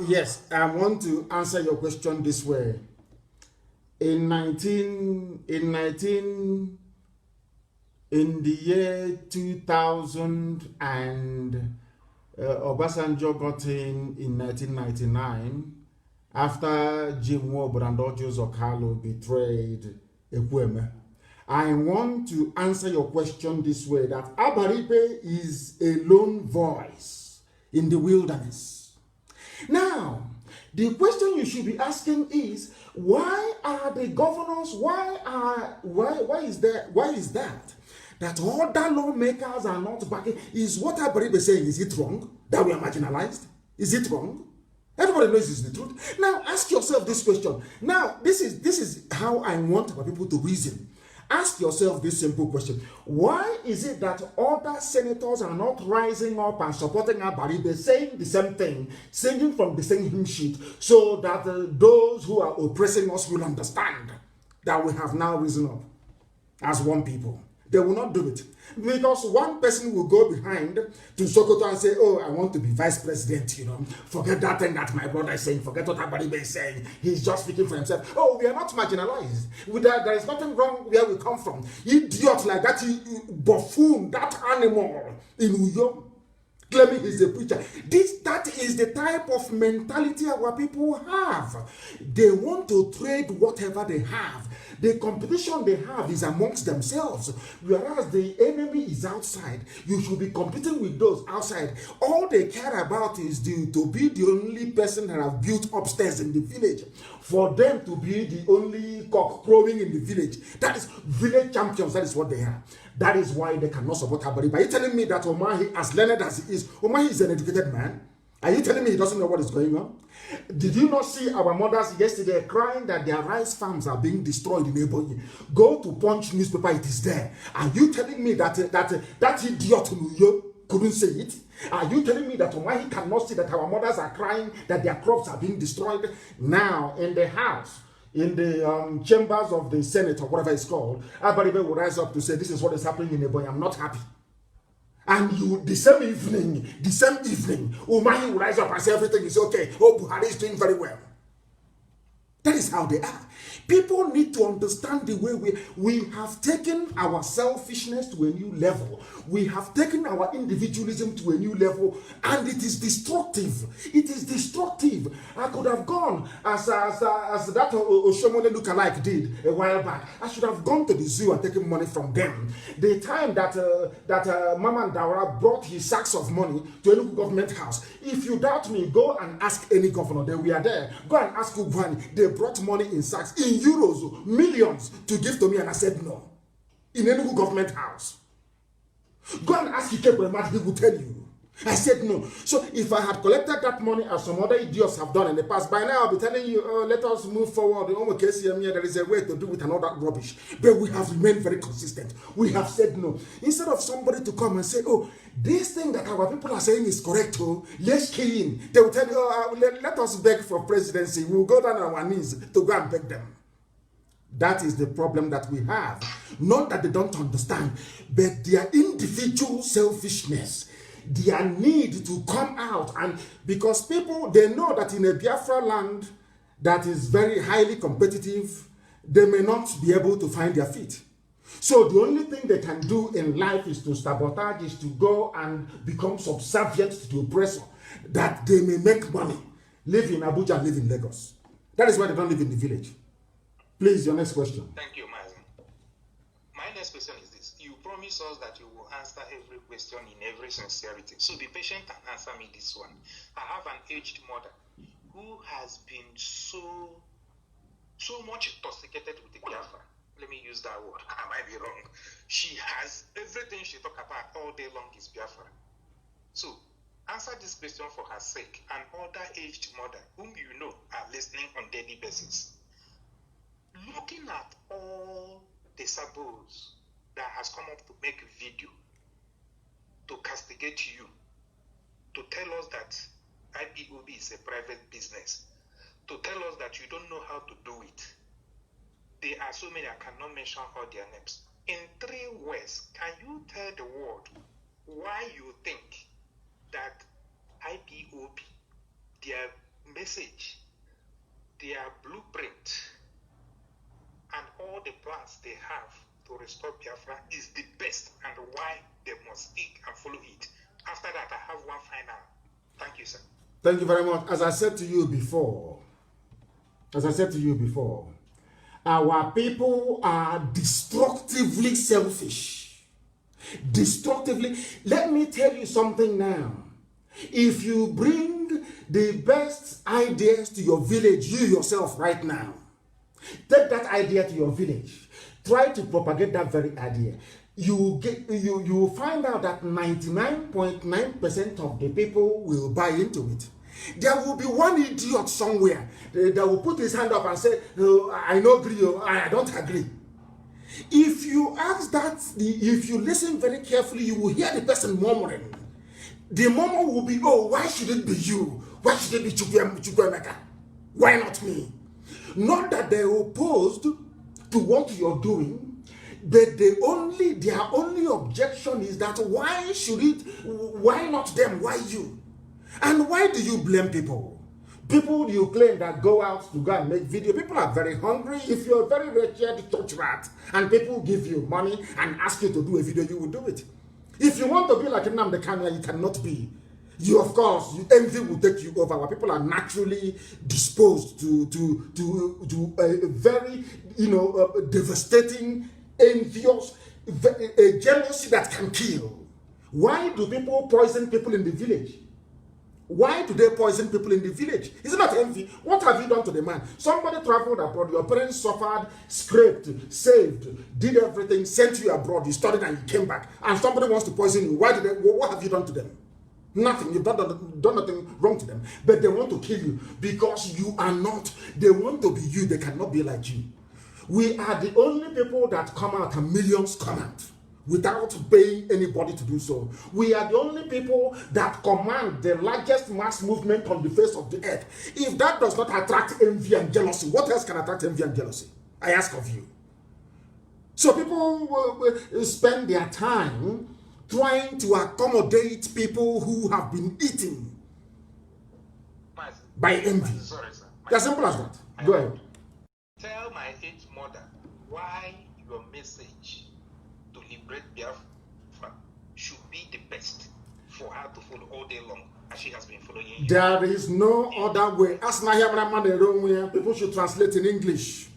Yes, I want to answer your question this way. In the year 2000, and Obasanjo got in 1999, after Jim Wobbard and Ojo Zokalo betrayed Ekweme. I want to answer your question this way, that Abaribe is a lone voice in the wilderness. Now, the question you should be asking is, why are the governors, why is that? That other lawmakers are not backing? Is what Abaribe saying, is it wrong? That we are marginalized? Is it wrong? Everybody knows it's the truth. Now, ask yourself this question. Now, this is how I want my people to reason. Ask yourself this simple question. Why is it that other senators are not rising up and supporting Abaribe, saying the same thing, singing from the same hymn sheet, so that those who are oppressing us will understand that we have now risen up as one people? They will not do it. Because one person will go behind to Sokoto and say, oh, I want to be vice president, Forget that thing that my brother is saying. Forget what Abaribe is saying. He's just speaking for himself. Oh, we are not marginalized. There is nothing wrong where we come from. Idiot like that, buffoon, that animal in Uyo, claiming he's a preacher. That is the type of mentality our people have. They want to trade whatever they have. The competition they have is amongst themselves, whereas the enemy is outside. You should be competing with those outside. All they care about is to be the only person that have built upstairs in the village, for them to be the only cock crowing in the village. That is village champions. That is what they are. That is why they cannot support Abaribe. Are you telling me that Omahi, as learned as he is, Omahi is an educated man? Are you telling me he doesn't know what is going on? Did you not see our mothers yesterday crying that their rice farms are being destroyed in Ebonyi? Go to Punch newspaper, it is there. Are you telling me that that idiot Nuyo couldn't say it? Are you telling me that why he cannot see that our mothers are crying that their crops are being destroyed? Now in the house, in the chambers of the Senate or whatever it's called, everybody will rise up to say this is what is happening in Ebonyi. I'm not happy. And you, the same evening, Umahi will rise up and say everything is okay. Oh, Buhari is doing very well. That is how they are. People need to understand the way we have taken our selfishness to a new level. We have taken our individualism to a new level, and it is destructive. It is destructive. I could have gone as that Oshomole lookalike did a while back. I should have gone to the zoo and taken money from them. The time that Mama Ndawara brought his sacks of money to a local government house. If you doubt me, go and ask any governor. They were there. Go and ask Ugwani. They brought money in sacks, in euros, millions, to give to me, and I said no. In any government house. Go and ask Ikebrema, he will tell you. I said no. So if I had collected that money as some other idiots have done in the past, by now I'll be telling you, let us move forward. There is a way to do it and all that rubbish. But we have remained very consistent. We have said no. Instead of somebody to come and say, oh, this thing that our people are saying is correct, oh, let's key in. They will tell you, oh, let us beg for presidency. We will go down on our knees to go and beg them. That is the problem that we have. Not that they don't understand, but their individual selfishness, their need to come out. And because people, they know that in a Biafra land that is very highly competitive, they may not be able to find their feet. So the only thing they can do in life is to sabotage, is to go and become subservient to the oppressor, that they may make money, live in Abuja, live in Lagos. That is why they don't live in the village. Please, your next question. Thank you, Mazen. My next question is this. You promise us that you will answer every question in every sincerity. So be patient and answer me this one. I have an aged mother who has been so much intoxicated with the Biafra. Let me use that word. I might be wrong. She has everything she talks about all day long is Biafra. So answer this question for her sake and other aged mother whom you know are listening on daily basis. Looking at all the sabos that has come up to make video to castigate you, to tell us that IPOB is a private business, to tell us that you don't know how to do it. There are so many, I cannot mention all their names. In 3 words, can you tell the world why you think that IPOB, their message, their blueprint, and all the plans they have to restore Biafra is the best, and why they must stick and follow it? After that, I have one final. Thank you, sir. Thank you very much. As I said to you before, our people are destructively selfish. Destructively. Let me tell you something now. If you bring the best ideas to your village, you yourself right now, take that idea to your village. Try to propagate that very idea. You will find out that 99.9% of the people will buy into it. There will be one idiot somewhere that will put his hand up and say, oh, I don't agree, I don't agree. If you ask that, if you listen very carefully, you will hear the person murmuring. The murmur will be, oh, why should it be you? Why should it be Chukwemeka? Why not me? Not that they're opposed to what you're doing, but their only objection is that why not them, why you? And why do you blame people? People you claim that go out to go and make video, people are very hungry. If you're a very wretched touch rat and people give you money and ask you to do a video, you will do it. If you want to be like Nnamdi Kanu, you cannot be. You, of course, envy will take you over. Our people are naturally disposed to a very, devastating, envious, a jealousy that can kill. Why do people poison people in the village? Why do they poison people in the village? Is it not envy? What have you done to the man? Somebody traveled abroad, your parents suffered, scraped, saved, did everything, sent you abroad, you studied and you came back, and somebody wants to poison you. What have you done to them? Nothing. You've done nothing wrong to them. But they want to kill you because you are not. They want to be you. They cannot be like you. We are the only people that come out and millions come out without paying anybody to do so. We are the only people that command the largest mass movement on the face of the earth. If that does not attract envy and jealousy, what else can attract envy and jealousy? I ask of you. So people will spend their time trying to accommodate people who have been eaten by envy. Sorry, sir. As simple as that. Go ahead. Tell my aged mother why your message to liberate Biafra should be the best for her to follow all day long, as she has been following you. There is no other way. As people should translate in English.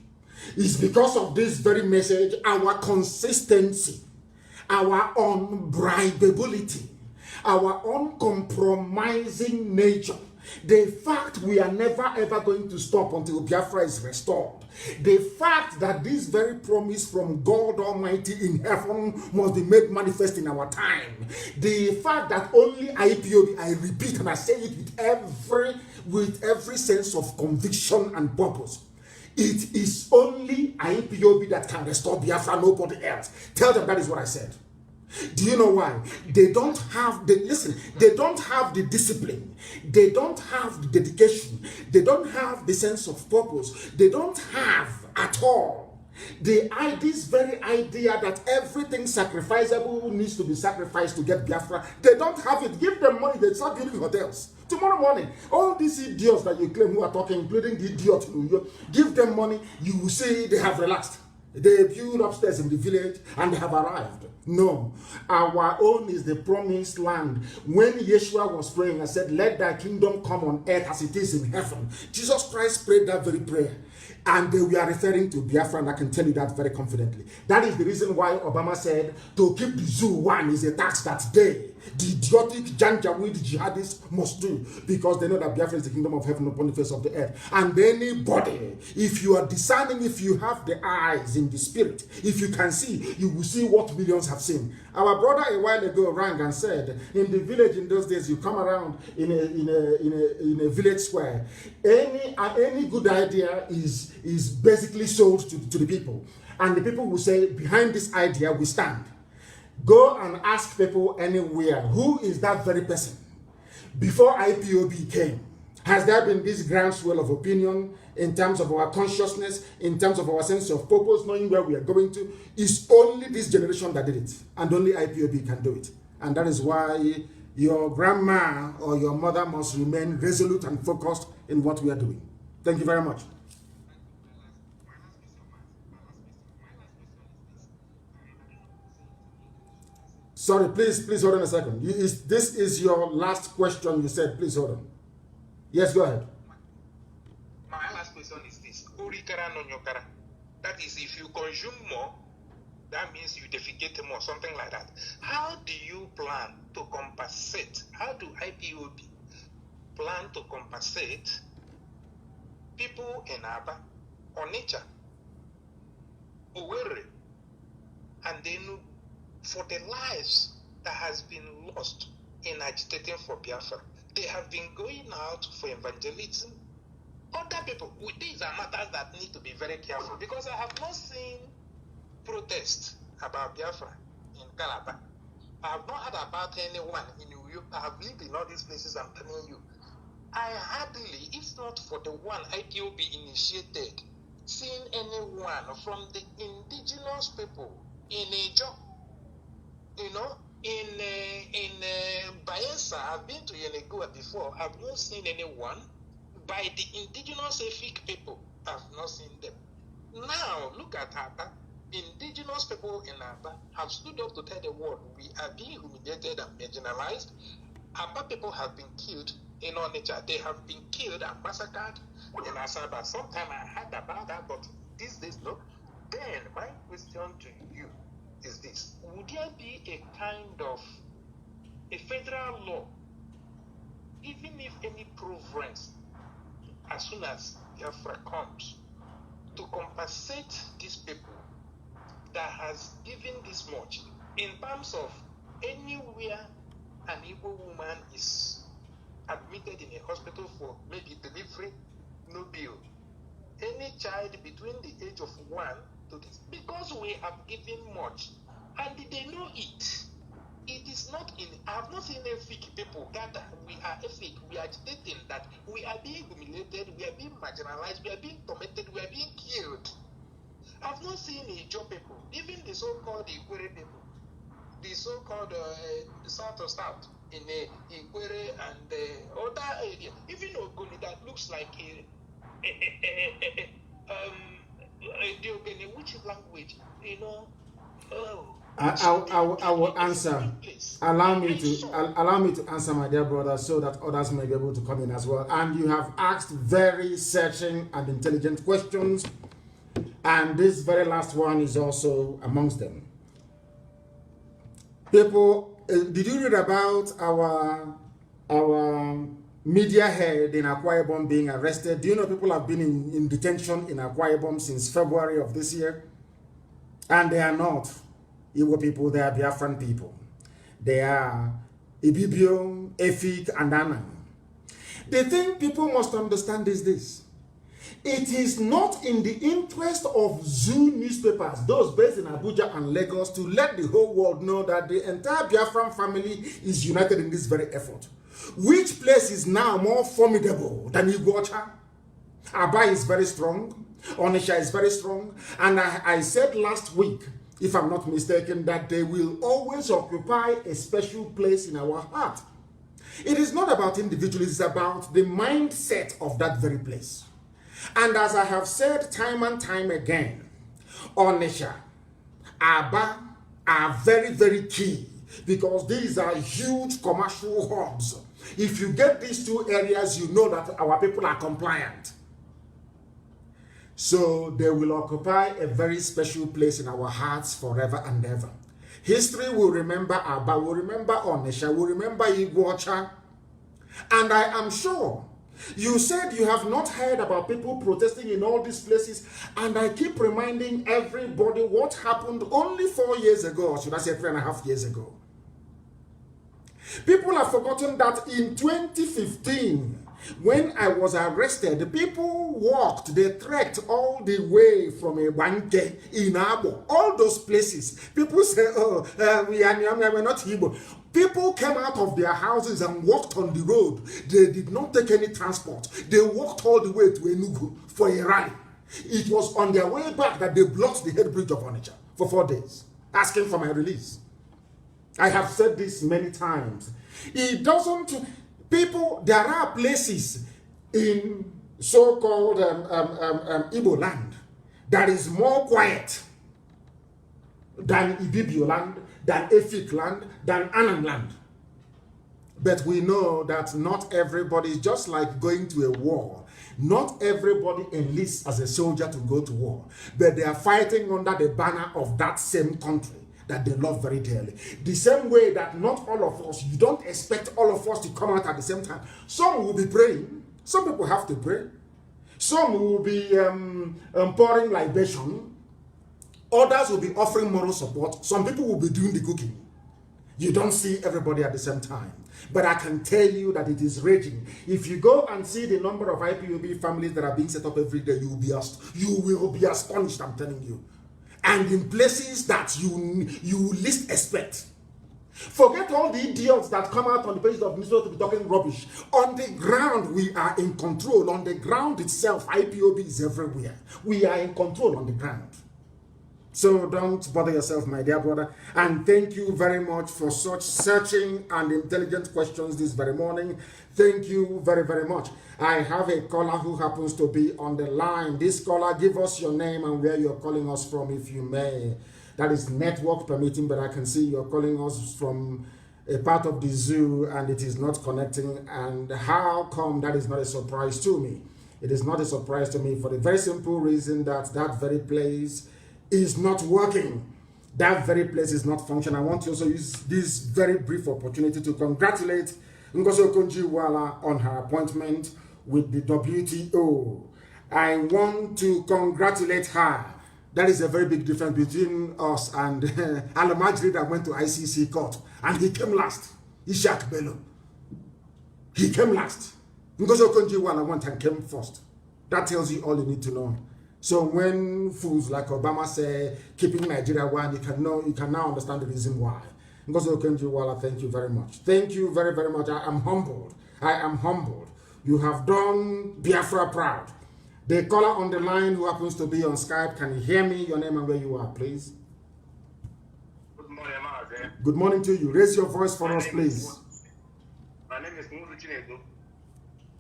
It's because of this very message, our consistency, our unbribability, our uncompromising nature, the fact we are never ever going to stop until Biafra is restored, the fact that this very promise from God Almighty in heaven must be made manifest in our time, the fact that only IPOB, I repeat and I say it with every sense of conviction and purpose, it is only IPOB that can restore Biafra, nobody else. Tell them that is what I said. Do you know why? They don't have they don't have the discipline, they don't have the dedication, they don't have the sense of purpose, they don't have at all this very idea that everything sacrificable needs to be sacrificed to get Biafra. They don't have it. Give them money, they start building hotels. Tomorrow morning, all these idiots that you claim who are talking, including the idiot in New York, give them money, you will see they have relaxed. They build upstairs in the village and they have arrived. No, our own is the promised land. When Yeshua was praying and said, let thy kingdom come on earth as it is in heaven, Jesus Christ prayed that very prayer. And we are referring to Biafra, and I can tell you that very confidently. That is the reason why Obama said to keep the zoo one is a tax that they, the idiotic Janjaweed jihadists, must do, because they know that Biafra is the kingdom of heaven upon the face of the earth. And anybody, if you are discerning, if you have the eyes in the spirit, if you can see, you will see what millions have seen. Our brother a while ago rang and said, in the village in those days, you come around in a village square, any good idea is basically sold to the people, and the people will say, behind this idea we stand. Go and ask people anywhere, who is that very person? Before IPOB came, has there been this groundswell of opinion in terms of our consciousness, in terms of our sense of purpose, knowing where we are going to? It's only this generation that did it, and only IPOB can do it. And that is why your grandma or your mother must remain resolute and focused in what we are doing. Thank you very much. Sorry, please hold on a second. This is your last question, you said. Please hold on. Yes, go ahead. My last question is this. Urikara no nyokara. That is, if you consume more, that means you defecate more, something like that. How do you plan to compensate? How do IPOB plan to compensate people in Aba, Onitsha, Owerri, and then for the lives that has been lost in agitating for Biafra? They have been going out for evangelism. Other people, these are matters that need to be very careful, because I have not seen protests about Biafra in Calabar. I have not heard about anyone in New York. I have lived in all these places, I'm telling you. I hardly, if not for the one IPOB initiated, seen anyone from the indigenous people in Ejo, in Bayelsa. I've been to Yenegoa before. I've not seen anyone. By the indigenous Efik people, I've not seen them. Now, look at Aba. Indigenous people in Aba have stood up to tell the world we are being humiliated and marginalized. Aba people have been killed in Onitsha. They have been killed and massacred in Asaba. Sometime I heard about that, but these days, no. Then, my question to you is this. Would there be a kind of a federal law, even if any province, as soon as Biafra comes, to compensate these people that has given this much in terms of anywhere an Igbo woman is admitted in a hospital for maybe delivery, no bill. Any child between the age of 1 to this, because we have given much, and they know it. It is not in, I have not seen a fake people gather. We are a fake. We are agitating that we are being humiliated, we are being marginalized, we are being tormented, we are being killed. I've not seen a job people, even the so-called Ikwere people, the so-called South of South in Ikwere and other area, even Ogoni that looks like the Ogoni, which language, you know, I will answer. Allow me to answer, my dear brother, so that others may be able to come in as well. And you have asked very searching and intelligent questions, and this very last one is also amongst them. People, did you read about our media head in Akwa Ibom being arrested? Do you know people have been in detention in Akwa Ibom since February of this year? And they are not Igbo people, they are Biafran people. They are Ibibio, Efik, and Anang. The thing people must understand is this. It is not in the interest of Zoo newspapers, those based in Abuja and Lagos, to let the whole world know that the entire Biafran family is united in this very effort. Which place is now more formidable than Iguacha? Aba is very strong. Onisha is very strong. And I said last week, if I'm not mistaken, that they will always occupy a special place in our heart. It is not about individuals, it's about the mindset of that very place. And as I have said time and time again, Onisha, Aba are very, very key, because these are huge commercial hubs. If you get these two areas, you know that our people are compliant. So they will occupy a very special place in our hearts forever and ever. History will remember Aba, will remember Onisha, will remember Iguacha. And I am sure you said you have not heard about people protesting in all these places. And I keep reminding everybody what happened only 4 years ago, or should I say 3.5 years ago. People have forgotten that in 2015, when I was arrested, the people walked, they trekked all the way from Ebanke in Abo, all those places. People say, oh, we're not Igbo. People came out of their houses and walked on the road. They did not take any transport. They walked all the way to Enugu for a rally. It was on their way back that they blocked the head bridge of Onitsha for 4 days, asking for my release. I have said this many times. It doesn't... People, there are places in so-called Igbo land that is more quiet than Ibibio land, than Efik land, than Anang land. But we know that not everybody is just like going to a war. Not everybody enlists as a soldier to go to war, but they are fighting under the banner of that same country that they love very dearly. The same way that not all of us, you don't expect all of us to come out at the same time. Some will be praying. Some people have to pray. Some will be pouring libation. Others will be offering moral support. Some people will be doing the cooking. You don't see everybody at the same time. But I can tell you that it is raging. If you go and see the number of IPOB families that are being set up every day, you will be astonished, I'm telling you. And in places that you least expect. Forget all the idiots that come out on the pages of newspaper to be talking rubbish. On the ground, we are in control. On the ground itself, IPOB is everywhere. We are in control on the ground. So don't bother yourself, my dear brother. And thank you very much for such searching and intelligent questions this very morning. Thank you very, very much. I have a caller who happens to be on the line. This caller, give us your name and where you're calling us from, if you may. That is network permitting, but I can see you're calling us from a part of the zoo and it is not connecting. And how come that is not a surprise to me? It is not a surprise to me for the very simple reason that that very place is not working. That very place is not functioning. I want to also use this very brief opportunity to congratulate Ngozi Okonjo-Iweala on her appointment with the WTO. I want to congratulate her. That is a very big difference between us and Alamajri that went to ICC court and he came last. Ishak Bello. He came last. Because Okonjo-Iweala went and came first. That tells you all you need to know. So when fools like Obama say keeping Nigeria one, you can now understand the reason why. Because Okonjo-Iweala, thank you very much. Thank you very, very much. I am humbled. I am humbled. You have done Biafra proud. The caller on the line who happens to be on Skype, can you hear me? Your name and where you are, please. Good morning, Maazị. Good morning to you. Raise your voice for us, please. My name is Mulu Chinedu.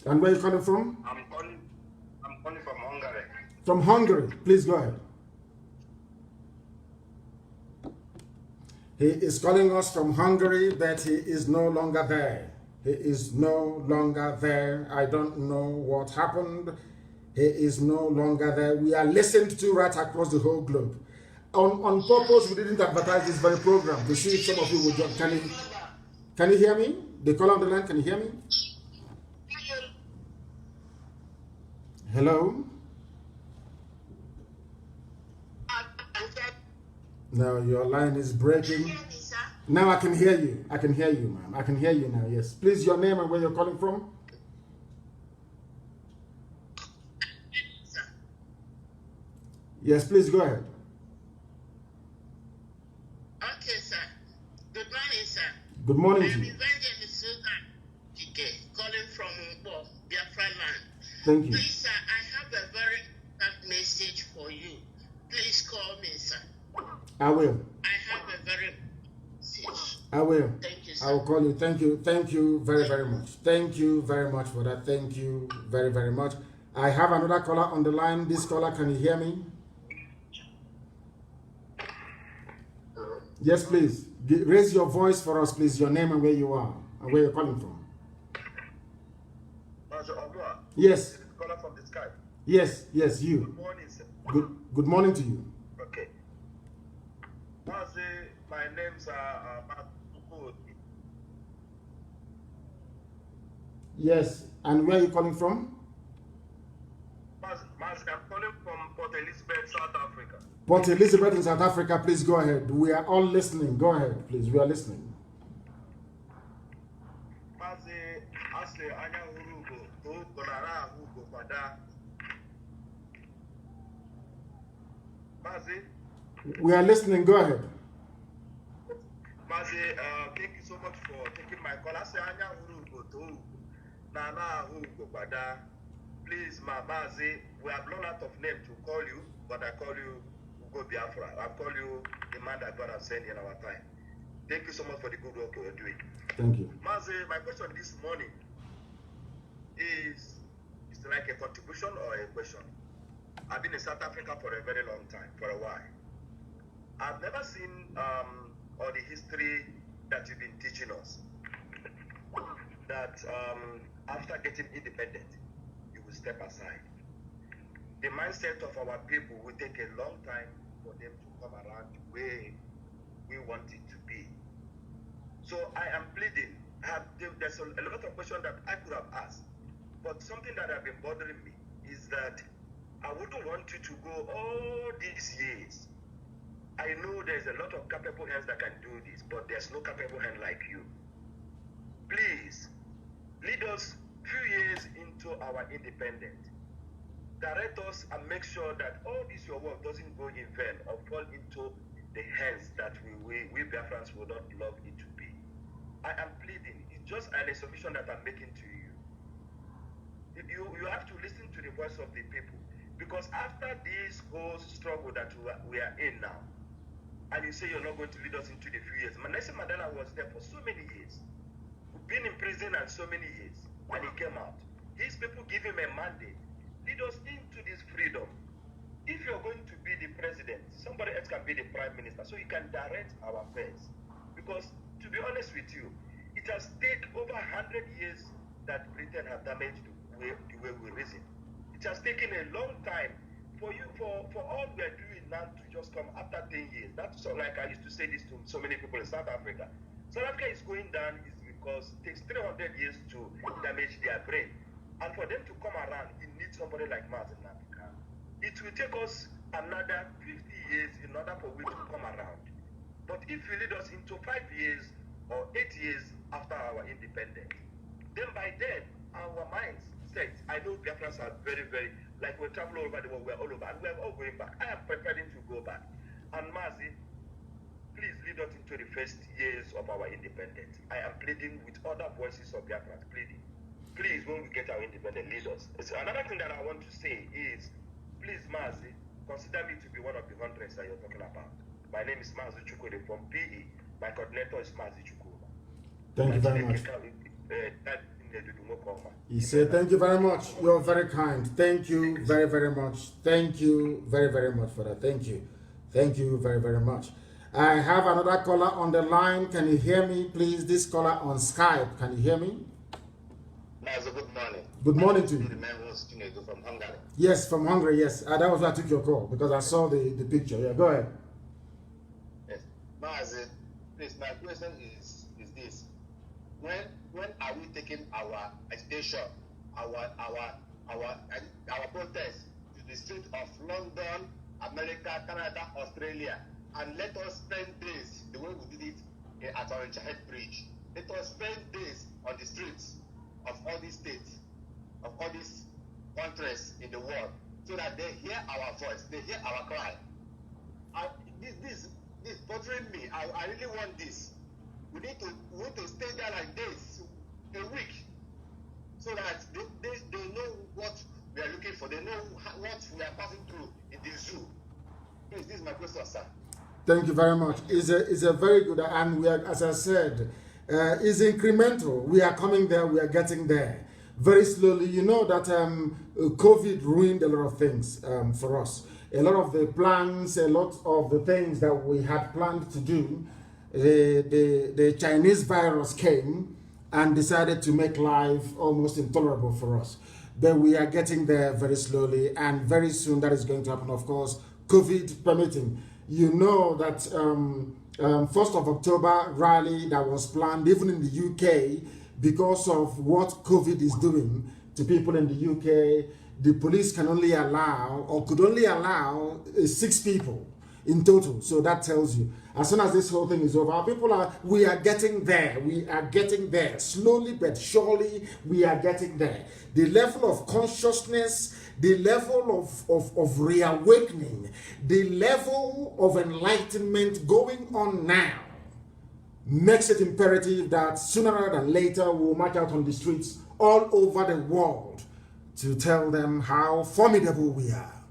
And where are you calling from? I'm calling from Hungary. From Hungary. Please go ahead. He is calling us from Hungary, but he is no longer there. He is no longer there. I don't know what happened. He is no longer there. We are listened to right across the whole globe. On purpose, we didn't advertise this very program to see if some of you would join. Can you hear me? The caller on the line, can you hear me? Hello? No, your line is breaking. Now I can hear you. I can hear you, ma'am. I can hear you now, yes. Please, your name and where you're calling from? Yes, please go ahead. Okay, sir. Good morning, sir. Good morning I to am you. Evangelist Susan calling from Biafra land. Thank you. Please, sir, I have a very important message for you. Please call me, sir. I will. I have a very message. I will. Thank you, sir. I will call you. Thank you. Thank you very, very much. Thank you very much for that. Thank you very, very much. I have another caller on the line. This caller, can you hear me? Yes, please. Raise your voice for us, please. Your name and where you are and where you're calling from. Yes. Caller from the Skype. Yes, yes, you. Good morning, sir. Good morning to you. Okay. Maazị, my names are Matukudi. Yes, and where are you calling from? Maazị, I'm calling from Port Elizabeth, South Africa. Port Elizabeth in South Africa, please go ahead. We are all listening. Go ahead, please. We are listening. Maazị, asị anya hụrụ ugo, too gọnara ahụ ugo kwada. Maazị, We are listening. Go ahead. Maazị, thank you so much for taking my call. Asị anya hụrụ ugo, too nana ahụ ugo kwada. Please, Maazị, we have run out of name to call you, but I call you Ugo Biafra. I call you the man that God has sent in our time. Thank you so much for the good work you're doing. Thank you. Maazị, my question this morning is like a contribution or a question. I've been in South Africa for a very long time, for a while. I've never seen all the history that you've been teaching us. That after getting independent, you will step aside. The mindset of our people will take a long time for them to come around the way we want it to be. So I am pleading. There's a lot of questions that I could have asked, but something that have been bothering me is that I wouldn't want you to go all these years. I know there's a lot of capable hands that can do this, but there's no capable hand like you. Please, lead us few years into our independence. Direct us and make sure that all this your work doesn't go in vain or fall into the hands that we Biafrans will not love it to be. I am pleading. It's just an submission that I'm making to you. You have to listen to the voice of the people, because after this whole struggle that we are in now, and you say you're not going to lead us into the few years. Nelson Mandela was there for so many years. We've been in prison and so many years, and he came out. These people give him a mandate. Lead us into this freedom. If you're going to be the president, somebody else can be the prime minister, so you can direct our affairs. Because, to be honest with you, it has taken over 100 years that Britain have damaged the way we reason. It has taken a long time for all we are doing now to just come after 10 years. That's so, like I used to say this to so many people in South Africa. South Africa is going down is because it takes 300 years to damage their brain. And for them to come around, it needs somebody like Martin Africa. It will take us another 50 years in order for we to come around. But if you lead us into 5 years or 8 years after our independence, then by then, our minds set. I know Biafrans are very, very, like we travel all over the world, we're all over, and we're all going back. I am preparing to go back. And Mazi, please lead us into the first years of our independence. I am pleading with other voices of Biafrans, pleading. Please, when we get our independence, lead us. Another thing that I want to say is, please, Mazi, consider me to be one of the hundreds that you're talking about. My name is Mazi Chukwudi from PE. My coordinator is Mazi Chukwudi. Thank you very much. He said, thank you very much. You're very kind. Thank you very, very much. Thank you very, very much for that. Thank you. Thank you very, very much. I have another caller on the line. Can you hear me, please? This caller on Skype. Can you hear me? Good morning. Good morning to you. From Hungary. Yes, from Hungary, yes. That was why I took your call, because I saw the picture. Yeah, go ahead. Yes. Mazi, please, my question is this. When are we taking our agitation, our protest to the streets of London, America, Canada, Australia, and let us spend days the way we did it at Orange Head Bridge. Let us spend days on the streets of all these states, of all these countries in the world, so that they hear our voice, they hear our cry. This bothering me. I really want this. We need to stay there like this a week, so that they know what we are looking for. They know what we are passing through in the zoo. Please, this is my question, sir. Thank you very much. It's a very good, and we are, as I said, it's incremental. We are coming there. We are getting there very slowly. You know that COVID ruined a lot of things for us. A lot of the plans, a lot of the things that we had planned to do, the Chinese virus came and decided to make life almost intolerable for us. But we are getting there very slowly, and very soon that is going to happen, of course, COVID permitting. You know that 1st of October rally that was planned even in the UK, because of what COVID is doing to people in the UK, the police can only allow, or could only allow 6 people in total. So that tells you, as soon as this whole thing is over, we are getting there. We are getting there. Slowly but surely, we are getting there. The level of consciousness, the level of reawakening, the level of enlightenment going on now makes it imperative that sooner rather than later we'll march out on the streets all over the world to tell them how formidable we are.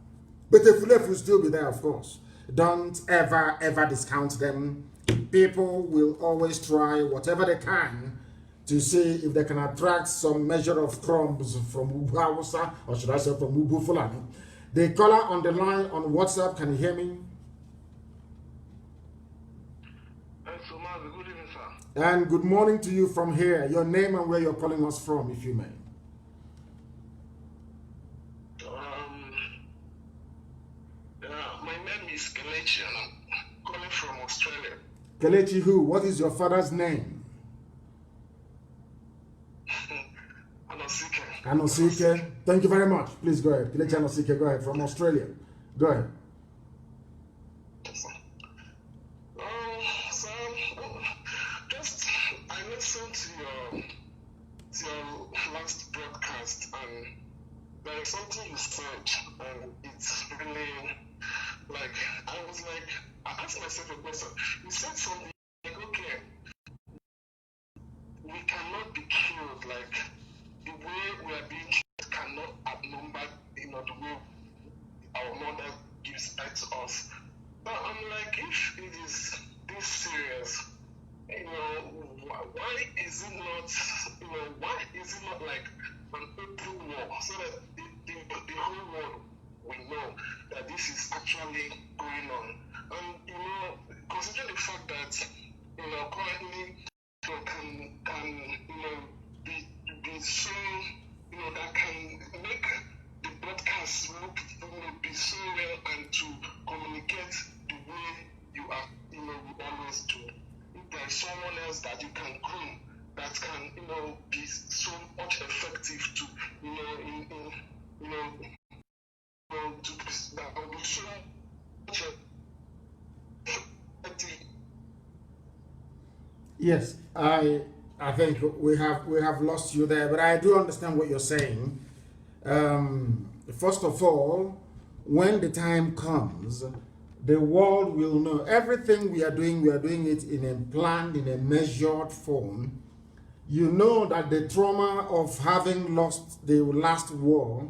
But the Fulef will still be there, of course. Don't ever discount them. People will always try whatever they can to see if they can attract some measure of crumbs from Ubu Hausa, or should I say from Ubu Fulani. The caller on the line on WhatsApp, can you hear me? Good evening, sir. And good morning to you from here. Your name and where you're calling us from, if you may. My name is Kelechi, and I'm calling from Australia. Kelechi who? What is your father's name? Anosike. Anosike. Thank you very much. Please go ahead. Kelechi Anosike, go ahead, from Australia. Go ahead. So, just I listened to your last broadcast, and there is something you said, and it's really like I asked myself a question. You said something like, okay, we cannot be killed, like the way we are being killed cannot outnumber, the way our mother gives birth to us. But I'm like, if it is this serious, why is it not like an open war, so that the whole world will know that this is actually going on? And considering the fact that currently can be so that can make the broadcast look be so well, and to communicate the way you are you always do. If there is someone else that you can groom that can be so much effective to that will be so much effective. Yes, I think we have lost you there, but I do understand what you're saying. First of all, when the time comes, the world will know everything we are doing. We are doing it in a planned, in a measured form. You know that the trauma of having lost the last war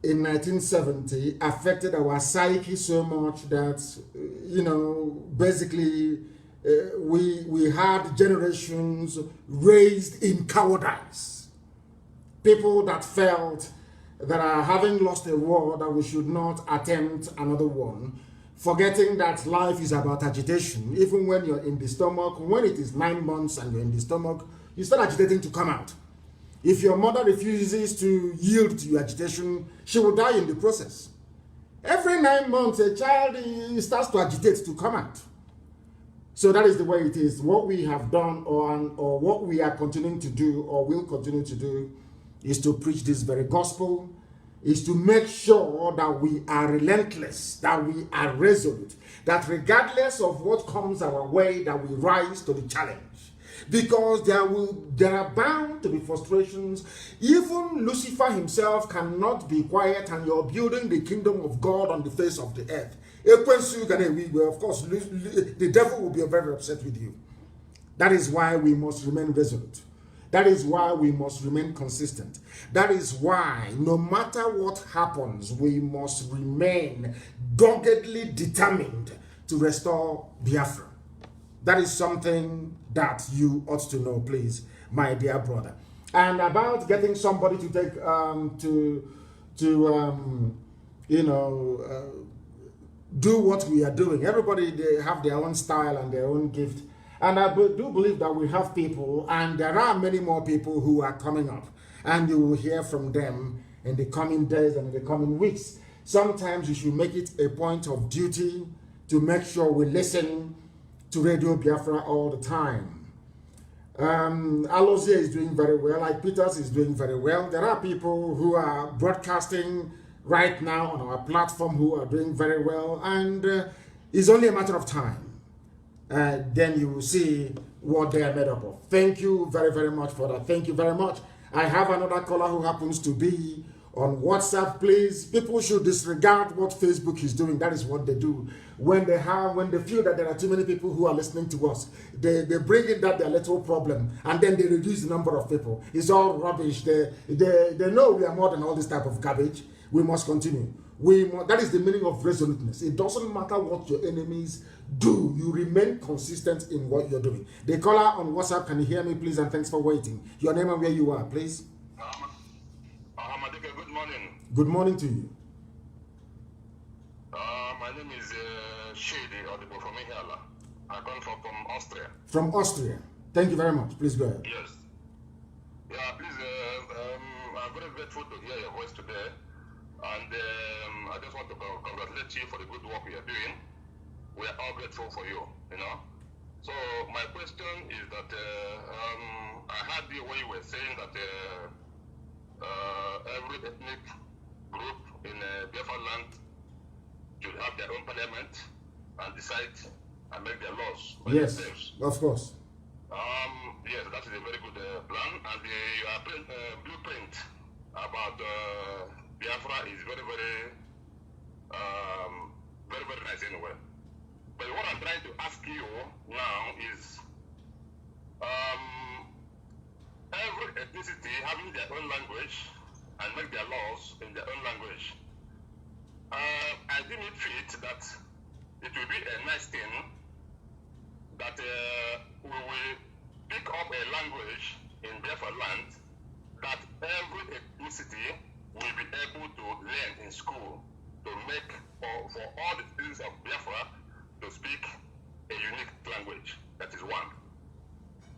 in 1970 affected our psyche so much that, basically, we had generations raised in cowardice. People that felt that having lost a war, that we should not attempt another one, forgetting that life is about agitation. Even when you're in the stomach, when it is 9 months and you're in the stomach, you start agitating to come out. If your mother refuses to yield to your agitation, she will die in the process. Every 9 months, a child starts to agitate to come out. So that is the way it is. What we have done, or what we are continuing to do, or will continue to do, is to preach this very gospel, is to make sure that we are relentless, that we are resolute, that regardless of what comes our way, that we rise to the challenge. Because there are bound to be frustrations. Even Lucifer himself cannot be quiet, and you're building the kingdom of God on the face of the earth. Of course, the devil will be very upset with you. That is why we must remain resolute. That is why we must remain consistent. That is why, no matter what happens, we must remain doggedly determined to restore Biafra. That is something that you ought to know, please, my dear brother. And about getting somebody to take do what we are doing. Everybody, they have their own style and their own gift. And I do believe that we have people, and there are many more people who are coming up, and you will hear from them in the coming days and in the coming weeks. Sometimes you should make it a point of duty to make sure we listen to Radio Biafra all the time. Alozie is doing very well. Like Peters is doing very well. There are people who are broadcasting right now on our platform who are doing very well, and it's only a matter of time. Then you will see what they are made up of. Thank you very, very much for that. Thank you very much. I have another caller who happens to be on WhatsApp. Please, people should disregard what Facebook is doing. That is what they do. When they feel that there are too many people who are listening to us, they bring in that their little problem, and then they reduce the number of people. It's all rubbish. They know we are more than all this type of garbage. We must continue. That is the meaning of resoluteness. It doesn't matter what your enemies do. You remain consistent in what you're doing. The caller on WhatsApp, can you hear me, please? And thanks for waiting. Your name and where you are, please. Good morning. Good morning to you. My name is Shady Audible from Ihala. I come from Austria. From Austria. Thank you very much. Please go ahead. Yes. Yeah, please. I'm very grateful to hear your voice today. And I just want to congratulate you for the good work you are doing. We are all grateful for you, So my question is that I heard the way you were saying that every ethnic group in Biafra land should have their own parliament and decide and make their laws by themselves. Yes, of course. Yes, that is a very good plan. And your blueprint about Biafra is very, very, very, very nice anyway. But what I'm trying to ask you now is, every ethnicity having their own language and make their laws in their own language, I deem it fit that it will be a nice thing that we will pick up a language in Biafra land that every ethnicity will be able to learn in school to make for all the citizens of Biafra to speak a unique language. That is one.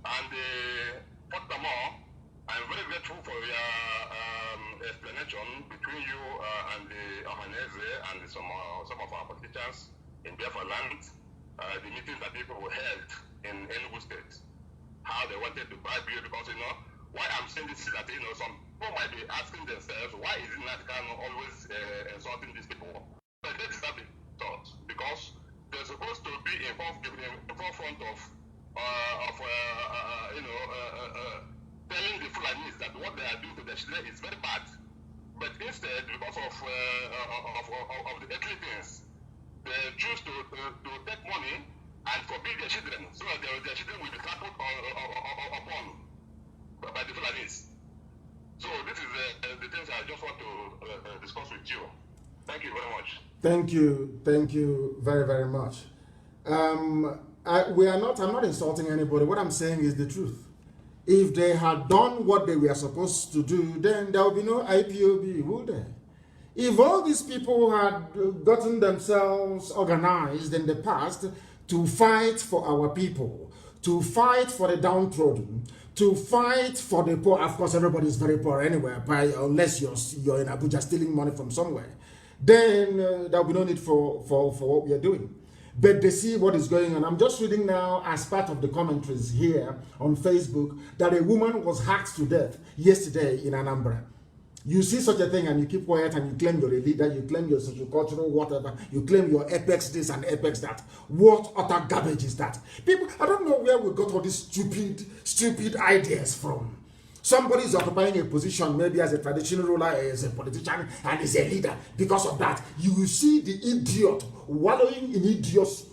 And furthermore, I'm very grateful for your explanation between you and the Ohanese and some of our politicians in Biafra land, the meetings that people held in Enugu State, how they wanted to bribe you, because why I'm saying this is that some people might be asking themselves, why is it that Kanu always insulting these people? But they deserve the thought, because they're supposed to be in forefront of telling the Fulanis that what they are doing to their children is very bad. But instead, because of the earthly things, they choose to take money and forbid their children, so that their children will be trampled upon by the Fulanis. So this is the things I just want to discuss with you. Thank you very much. Thank you very, very much. I'm not insulting anybody. What I'm saying is the truth. If they had done what they were supposed to do, then there would be no IPOB, would there? If all these people had gotten themselves organized in the past to fight for our people, to fight for the downtrodden, to fight for the poor, of course everybody is very poor anywhere, unless you're in Abuja stealing money from somewhere, then there will be no need for what we are doing. But they see what is going on. I'm just reading now, as part of the commentaries here on Facebook, that a woman was hacked to death yesterday in Anambra. You see such a thing and you keep quiet and you claim you're a leader, you claim you're sociocultural, whatever, you claim you're apex this and apex that. What utter garbage is that? People, I don't know where we got all these stupid ideas from. Somebody is occupying a position, maybe as a traditional ruler, as a politician, and is a leader. Because of that, you will see the idiot wallowing in idiocy,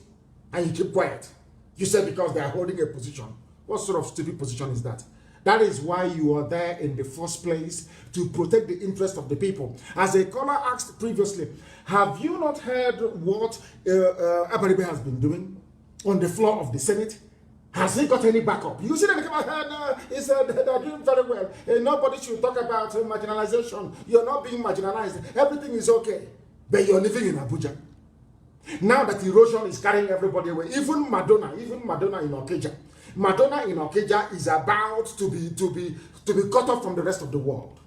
and you keep quiet. You said because they are holding a position. What sort of stupid position is that? That is why you are there in the first place, to protect the interest of the people. As a caller asked previously, have you not heard what Abaribe has been doing on the floor of the Senate? Has he got any backup? You see, they said they're doing very well. Nobody should talk about marginalization. You're not being marginalized. Everything is okay. But you're living in Abuja. Now that erosion is carrying everybody away, even Madonna in Okeja. Madonna in Okeja is about to be cut off from the rest of the world.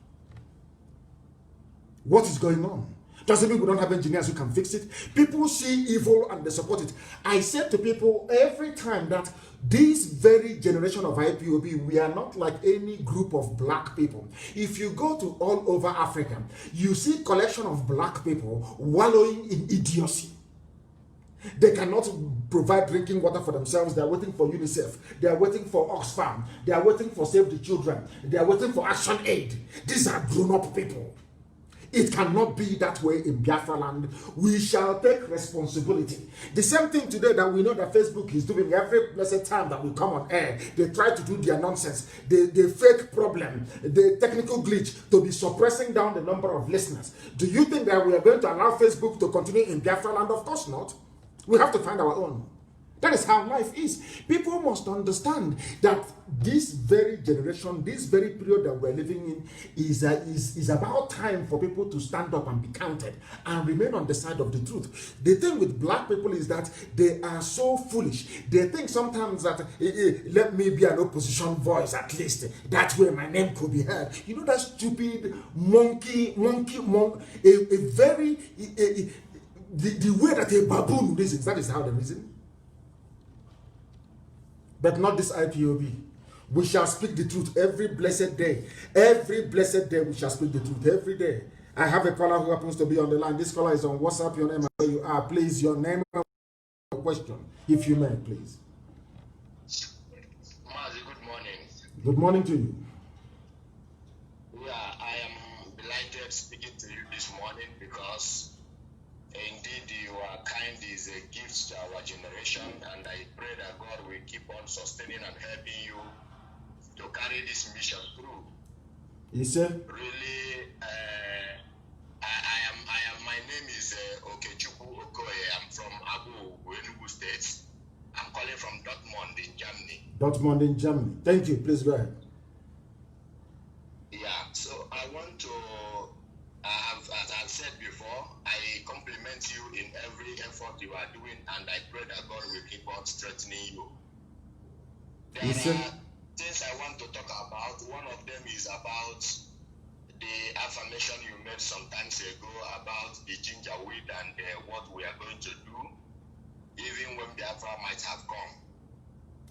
What is going on? Doesn't mean we don't have engineers who can fix it. People see evil and they support it. I said to people every time that this very generation of IPOB, we are not like any group of black people. If you go to all over Africa, you see collection of black people wallowing in idiocy. They cannot provide drinking water for themselves. They are waiting for UNICEF. They are waiting for Oxfam. They are waiting for Save the Children. They are waiting for Action Aid. These are grown-up people. It cannot be that way in Biafra land. We shall take responsibility. The same thing today that we know that Facebook is doing every blessed time that we come on air. They try to do their nonsense. The fake problem, the technical glitch to be suppressing down the number of listeners. Do you think that we are going to allow Facebook to continue in Biafra land? Of course not. We have to find our own. That is how life is. People must understand that this very generation, this very period that we're living in is about time for people to stand up and be counted and remain on the side of the truth. The thing with black people is that they are so foolish. They think sometimes that, let me be an opposition voice at least. That way my name could be heard. You know that stupid monkey, the way that a baboon reasons, that is how they reason. But not this IPOB. We shall speak the truth every blessed day. Every blessed day we shall speak the truth every day. I have a caller who happens to be on the line. This caller is on WhatsApp. Your name and where you are. Please, your name and your question, if you may, please. Mazi, good morning. Good morning to you. Yeah, I am delighted speaking to you this morning because indeed your kind is a gift to our generation, and I pray that God will keep on sustaining and helping you to carry this mission through. Yes, sir. Really, my name is Okechukwu Okoye. I'm from Abu, Enugu State. I'm calling from Dortmund in Germany. Dortmund in Germany. Thank you. Please go ahead. Yeah, so I want to, as I've said before, I compliment you in every effort you are doing, and I pray that God will keep on strengthening you. There are things I want to talk about. One of them is about the affirmation you made some times ago about the ginger weed and what we are going to do, even when Biafra might have come.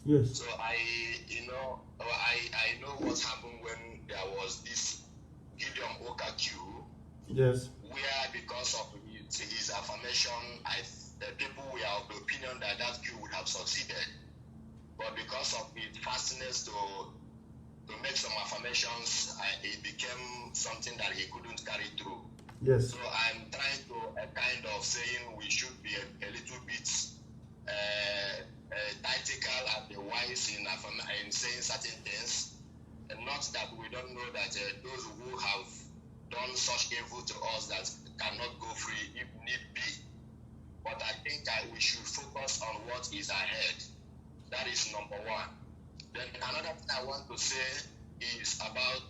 Yes. So I know what happened when there was this Gideon Okaku. Yes. Where because of his affirmation, people were of the opinion that coup would have succeeded. But because of his fastness to make some affirmations, it became something that he couldn't carry through. Yes. So I'm trying to kind of saying we should be a little bit tactical and wise in saying certain things, and not that we don't know that those who have done such evil to us that cannot go free if need be. But I think we should focus on what is ahead. That is number one. Then another thing I want to say is about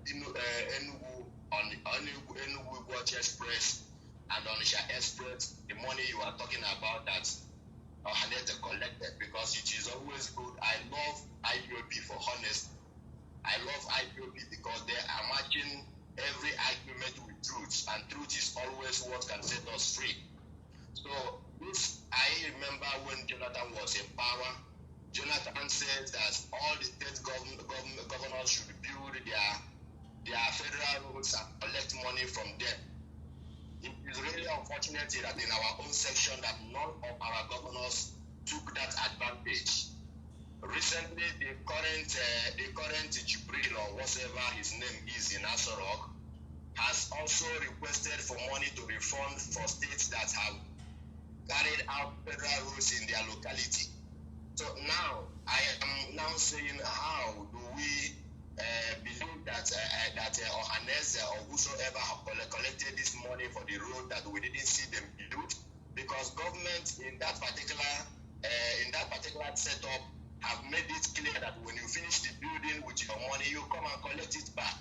Enugu on Enugu Watch Express and Onisha Express, the money you are talking about that Ohanete collected, because it is always good. I love IPOB for honest. I love IPOB because they are matching every argument with truth, and truth is always what can set us free. So this, I remember when Jonathan was in power, Jonathan said that all the state governors should build their federal roads and collect money from them. It is really unfortunate that in our own section that none of our governors took that advantage. Recently, the current Jibril or whatever his name is in Asorok has also requested for money to refund for states that have carried out federal roads in their locality. So now I am now saying, how do we believe that Ohanese or whosoever have collected this money for the road that we didn't see them build? Because government in that particular setup have made it clear that when you finish the building with your money, you come and collect it back.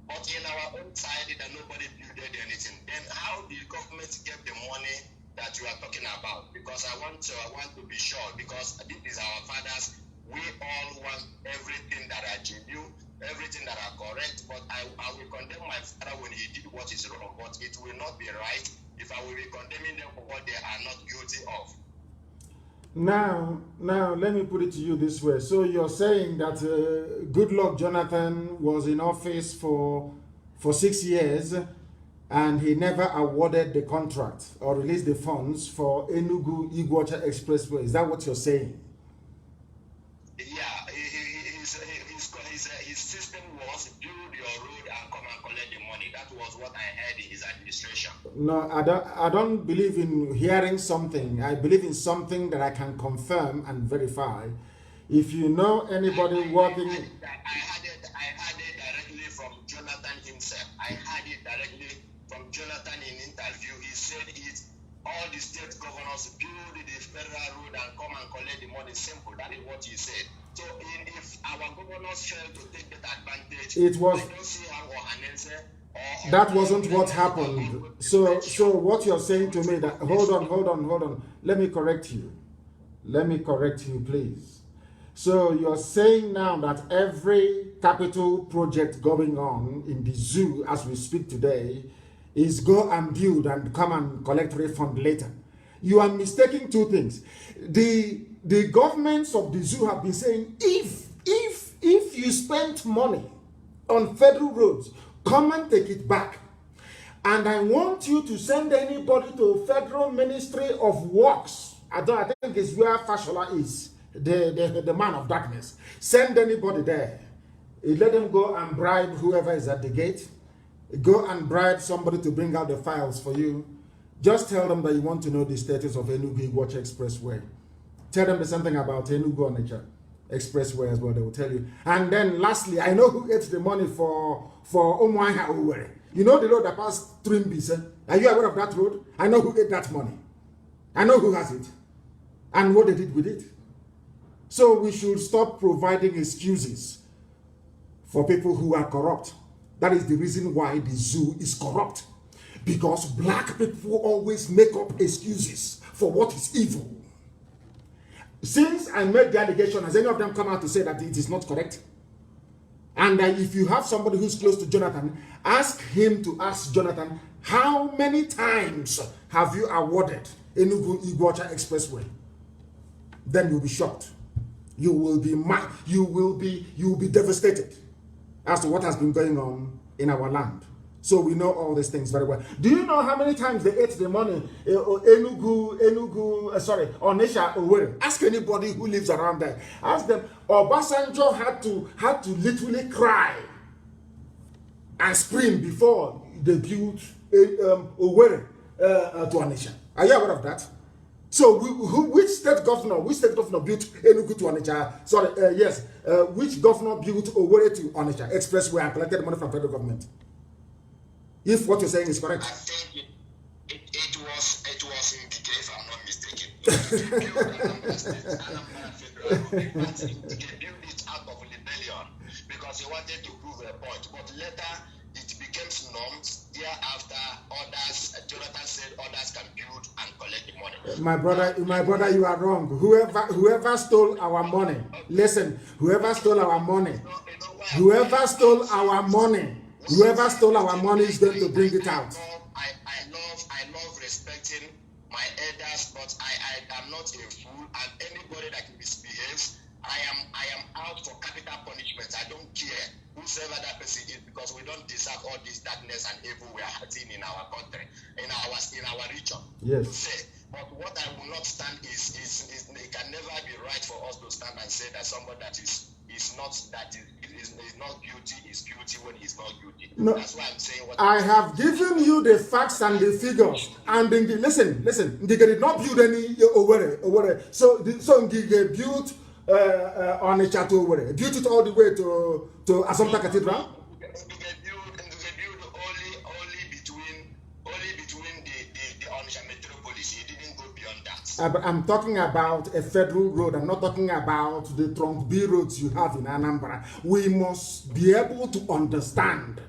But in our own side, that nobody built anything. Then how the government get the money that you are talking about? Because I want to be sure, because this is our fathers. We all want everything that are genuine, everything that are correct. But I will condemn my father when he did what is wrong. But it will not be right if I will be condemning them for what they are not guilty of. Now, let me put it to you this way. So you're saying that Goodluck Jonathan was in office for 6 years, and he never awarded the contract or released the funds for Enugu Iguacha Expressway. Is that what you're saying? Yeah, his system was build your road and come and collect the money. That was what I heard in his administration. No, I don't believe in hearing something. I believe in something that I can confirm and verify. If you know anybody working... I had it directly from Jonathan himself. I had it directly from Jonathan in interview. He said it. All the state governors build the federal road and come and collect the money. Simple. That is what he said. So if our governors fail to take that advantage, I don't see how Ohanese that wasn't what happened. So what you're saying to me, that hold on. Let me correct you, please. So you're saying now that every capital project going on in the zoo as we speak today is go and build and come and collect refund later. You are mistaking two things. The governments of the zoo have been saying, if you spent money on federal roads, come and take it back. And I want you to send anybody to Federal Ministry of Works. I think it's where Fashola is, the man of darkness. Send anybody there. Let them go and bribe whoever is at the gate. Go and bribe somebody to bring out the files for you. Just tell them that you want to know the status of Enugu Watch Expressway. Tell them something about Enugu Onitsha Expressway as well, they will tell you. And then lastly, I know who ate the money for Umuaha Uwere. You know the road that passed Trimbis. Are you aware of that road? I know who ate that money. I know who has it. And what they did with it. So we should stop providing excuses for people who are corrupt. That is the reason why the zoo is corrupt. Because black people always make up excuses for what is evil. Since I made the allegation, has any of them come out to say that it is not correct? And if you have somebody who's close to Jonathan, ask him to ask Jonathan, how many times have you awarded Enugu Iguacha Expressway? Then you'll be shocked. You will be devastated as to what has been going on in our land. So we know all these things very well. Do you know how many times they ate the money? Onisha, Owerri. Ask anybody who lives around there. Ask them. Obasanjo had to literally cry and scream before they built Owerri to Onisha. Are you aware of that? So which state governor built Enugu to Onitsha? Sorry, yes. Which governor built Owerri to Onitsha expressway and collected money from federal government? If what you're saying is correct. I think it was in the if I'm not mistaken. He built it out of rebellion because he wanted to prove a point. But later it became norms. Thereafter, others, Jonathan said others can build and collect the money. My brother, you are wrong. Whoever stole our money, listen, whoever stole our money is going to bring it out. I love respecting my elders, but I am not a fool, and anybody that misbehaves, I am out for capital punishment. I don't care whosoever that person is, because we don't deserve all this darkness and evil we are seeing in our country, in our region. Yes. To say. But what I will not stand is it can never be right for us to stand and say that somebody that is not guilty is guilty when he's not guilty. No, that's why I'm saying what I have given you the facts and the figures. And listen, Ngige did not build any Owerri. So Ngige built Onitsha to Owerri. Built it all the way to Assumpta Cathedral. Only between the Onitsha metropolis. He didn't go beyond that. I'm talking about a federal road. I'm not talking about the trunk B roads you have in Anambra. We must be able to understand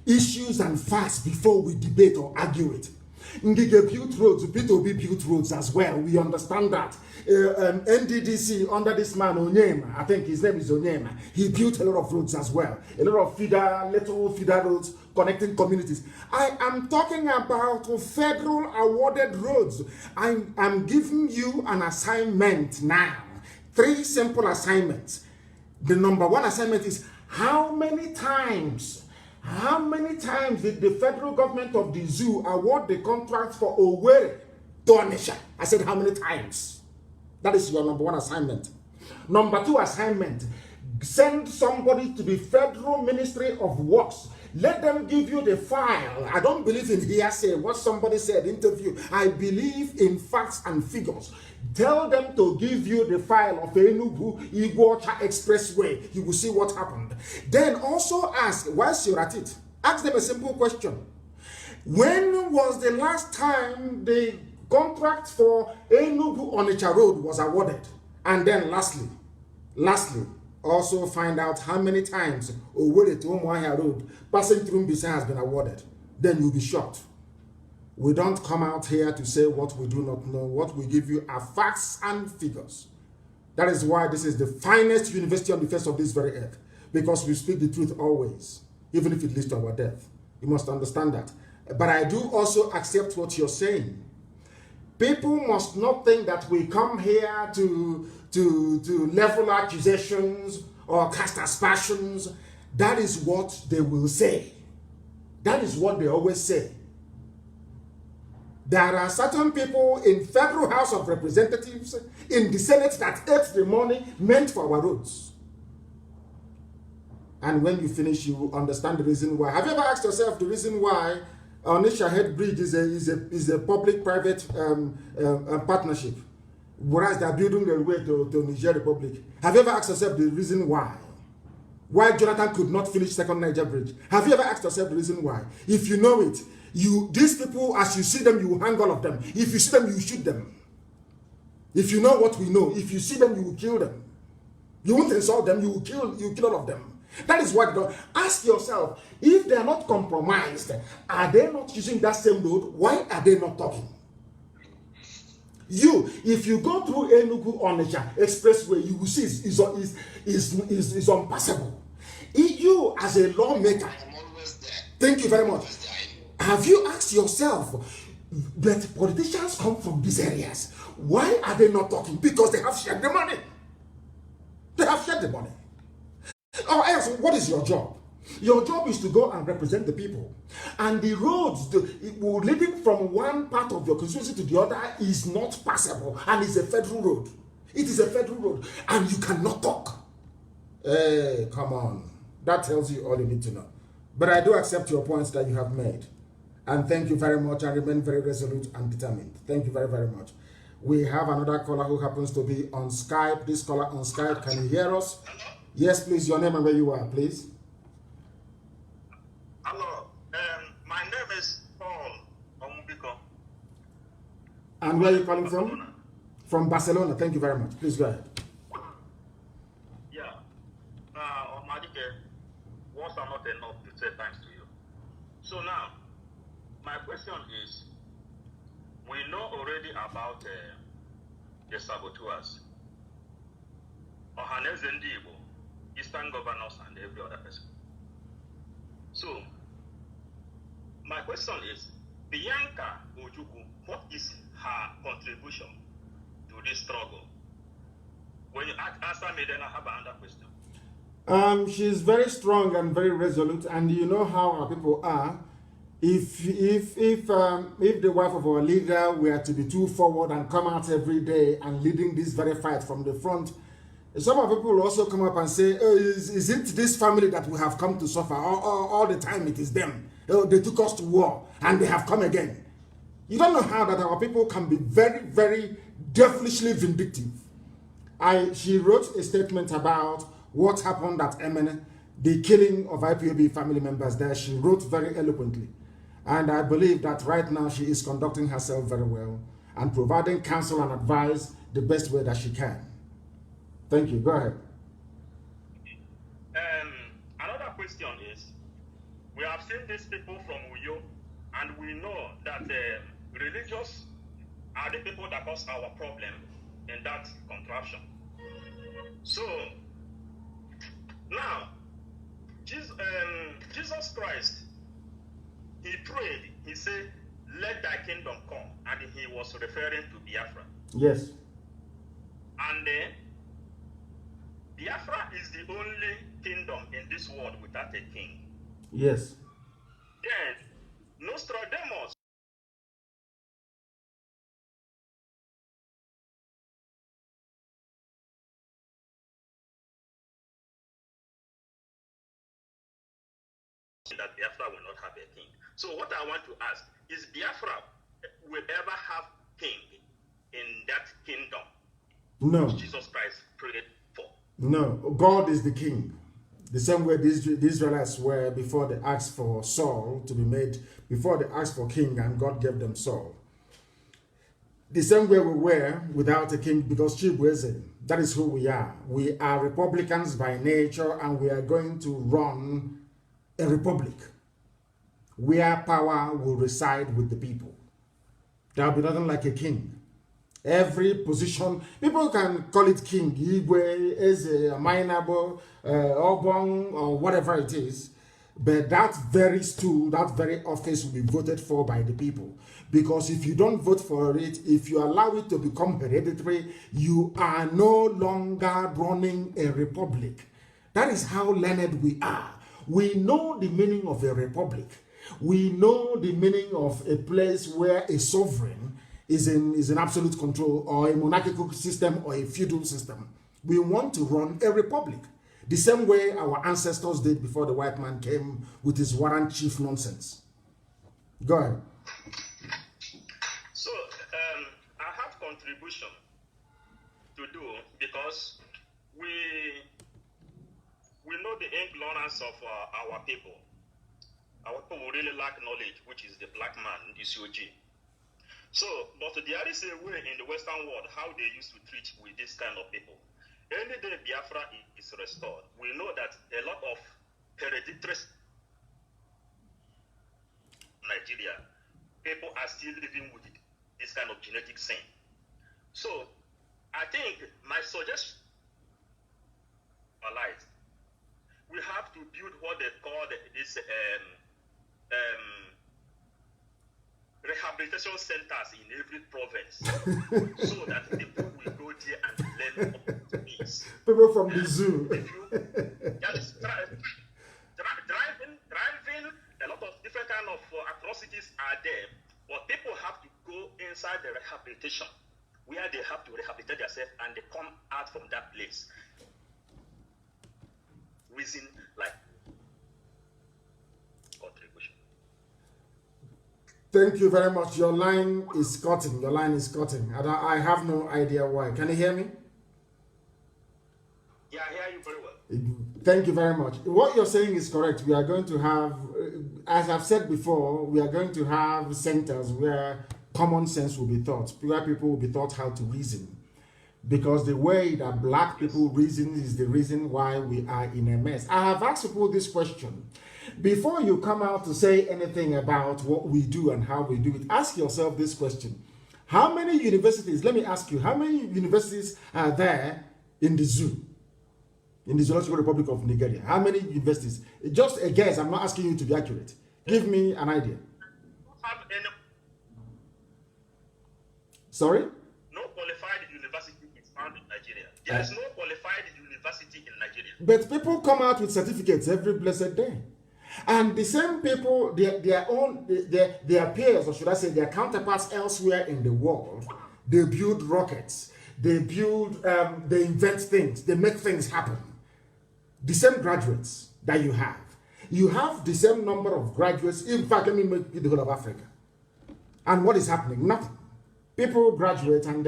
issues and facts before we debate or argue it. Ngige built roads, P2B built roads as well. We understand that. NDDC under this man Onyema, I think his name is Onyema, he built a lot of roads as well. A lot of little feeder roads connecting communities. I am talking about federal awarded roads. I'm giving you an assignment now. 3 simple assignments. The number 1 assignment is how many times did the federal government of the zoo award the contract for Owerri to Onitsha? I said how many times? That is your number 1 assignment. Number 2 assignment, send somebody to the Federal Ministry of Works. Let them give you the file. I don't believe in hearsay, what somebody said, interview. I believe in facts and figures. Tell them to give you the file of Enugu Iguacha Expressway. You will see what happened. Then also ask, whilst you're at it, ask them a simple question. When was the last time the contract for Enugu Onitsha Road was awarded? And then lastly, also find out how many times Owerri to Umuahia Road passing through Mbisa has been awarded. Then you'll be shocked. We don't come out here to say what we do not know. What we give you are facts and figures. That is why this is the finest university on the face of this very earth. Because we speak the truth always, even if it leads to our death. You must understand that. But I do also accept what you're saying. People must not think that we come here to level accusations or cast aspersions. That is what they will say. That is what they always say. There are certain people in Federal House of Representatives, in the Senate, that ate the money meant for our roads. And when you finish, you will understand the reason why. Have you ever asked yourself the reason why Onitsha Head Bridge is a public-private partnership, whereas they are building the way to Niger Republic? Have you ever asked yourself the reason why? Why Jonathan could not finish Second Niger Bridge? Have you ever asked yourself the reason why? If you know it, these people, as you see them, you will hang all of them. If you see them, you shoot them. If you know what we know, if you see them, you will kill them. You won't insult them, you will kill all of them. That is what you do. Ask yourself, if they are not compromised, are they not using that same road? Why are they not talking? If you go through Enugu Onitsha Expressway, you will see is unpassable. You as a lawmaker, thank you very much. Have you asked yourself that politicians come from these areas? Why are they not talking? Because they have shared the money. They have shared the money. Or else, what is your job? Your job is to go and represent the people. And the roads leading from one part of your constituency to the other is not passable, and it's a federal road. It is a federal road, and you cannot talk. Hey, come on. That tells you all you need to know. But I do accept your points that you have made. And thank you very much, and remain very resolute and determined. Thank you very, very much. We have another caller who happens to be on Skype. This caller on Skype, can you hear us? Hello? Yes, please, your name and where you are, please. Hello. My name is Paul Omubiko. And where are you calling from? From Barcelona. Thank you very much. Please go ahead. Yeah. Omadike, words are not enough to say thanks to you. So now, my question is, we know already about the saboteurs, Ohaneze Ndibo, Eastern governors, and every other person. So, my question is, Bianca Ojukwu, what is her contribution to this struggle? When you answer me, then I have another question. She's very strong and very resolute, and you know how our people are. If the wife of our leader were to be too forward and come out every day and leading this very fight from the front, some of people will also come up and say, oh, is it this family that we have come to suffer? All the time it is them. Oh, they took us to war and they have come again. You don't know how that our people can be very, very devilishly vindictive. She wrote a statement about what happened at MN, the killing of IPOB family members there. She wrote very eloquently. And I believe that right now she is conducting herself very well and providing counsel and advice the best way that she can. Thank you. Go ahead. Another question is, we have seen these people from Uyo, and we know that religious are the people that cause our problem in that contraption. So, now, Jesus Christ, he prayed, he said, let thy kingdom come, and he was referring to Biafra. Yes. And Biafra is the only kingdom in this world without a king. Yes. Then, Nostradamus that Biafra will not have a king. So what I want to ask is, Biafra will ever have king in that kingdom? No. Jesus Christ prayed for. No. God is the king. The same way the Israelites were before they asked for Saul to be made, before they asked for king and God gave them Saul. The same way we were without a king, because Chibweze, that is who we are. We are Republicans by nature, and we are going to run a republic where power will reside with the people. There will be nothing like a king. Every position, people can call it king, Igwe, Eze, Mainabo, Obong, or whatever it is, but that very stool, that very office will be voted for by the people. Because if you don't vote for it, if you allow it to become hereditary, you are no longer running a republic. That is how learned we are. We know the meaning of a republic. We know the meaning of a place where a sovereign is in absolute control, or a monarchical system, or a feudal system. We want to run a republic, the same way our ancestors did before the white man came with his warrant chief nonsense. Go ahead. So, I have contribution to do, because we know the ignorance of our people. Our people really lack knowledge, which is the black man, the COG. So, but there is a way in the Western world how they used to treat with this kind of people. Any day Biafra is restored, we know that a lot of hereditary Nigeria, people are still living with this kind of genetic sin. So, I think my suggestion is, we have to build what they call this rehabilitation centers in every province, so that people will go there and learn of things. People from the zoo. Drive are there, but people have to go inside the rehabilitation where they have to rehabilitate themselves and they come out from that place. Reason like contribution. Thank you very much. Your line is cutting. Your line is cutting. I have no idea why. Can you hear me? Yeah, I hear you very well. Thank you very much. What you're saying is correct. We are going to have, as I've said before, we are going to have centers where common sense will be taught, where people will be taught how to reason. Because the way that black people reason is the reason why we are in a mess. I have asked people this question. Before you come out to say anything about what we do and how we do it, ask yourself this question. How many universities, let me ask you, how many universities are there in the zoo? In the Zoological Republic of Nigeria? How many universities? Just a guess. I'm not asking you to be accurate. Give me an idea. Sorry? No qualified university is found in Nigeria. There is no qualified university in Nigeria. But people come out with certificates every blessed day. And the same people, their peers, or should I say their counterparts elsewhere in the world, they build rockets, they invent things, they make things happen. The same graduates that you have the same number of graduates. In fact, let me make it the whole of Africa. And what is happening? Nothing. People graduate and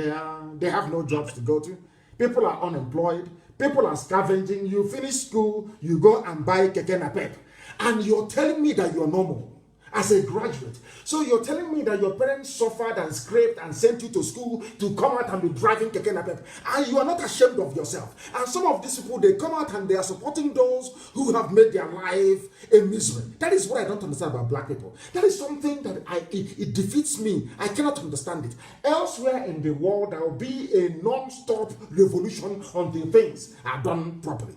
they have no jobs to go to. People are unemployed. People are scavenging. You finish school, you go and buy keke napep. And you're telling me that you're normal as a graduate. So you're telling me that your parents suffered and scraped and sent you to school to come out and be driving keke napep. And you are not ashamed of yourself. And some of these people, they come out and they are supporting those who have made their life a misery. That is what I don't understand about black people. That is something that it defeats me. I cannot understand it. Elsewhere in the world, there will be a non-stop revolution until things are done properly.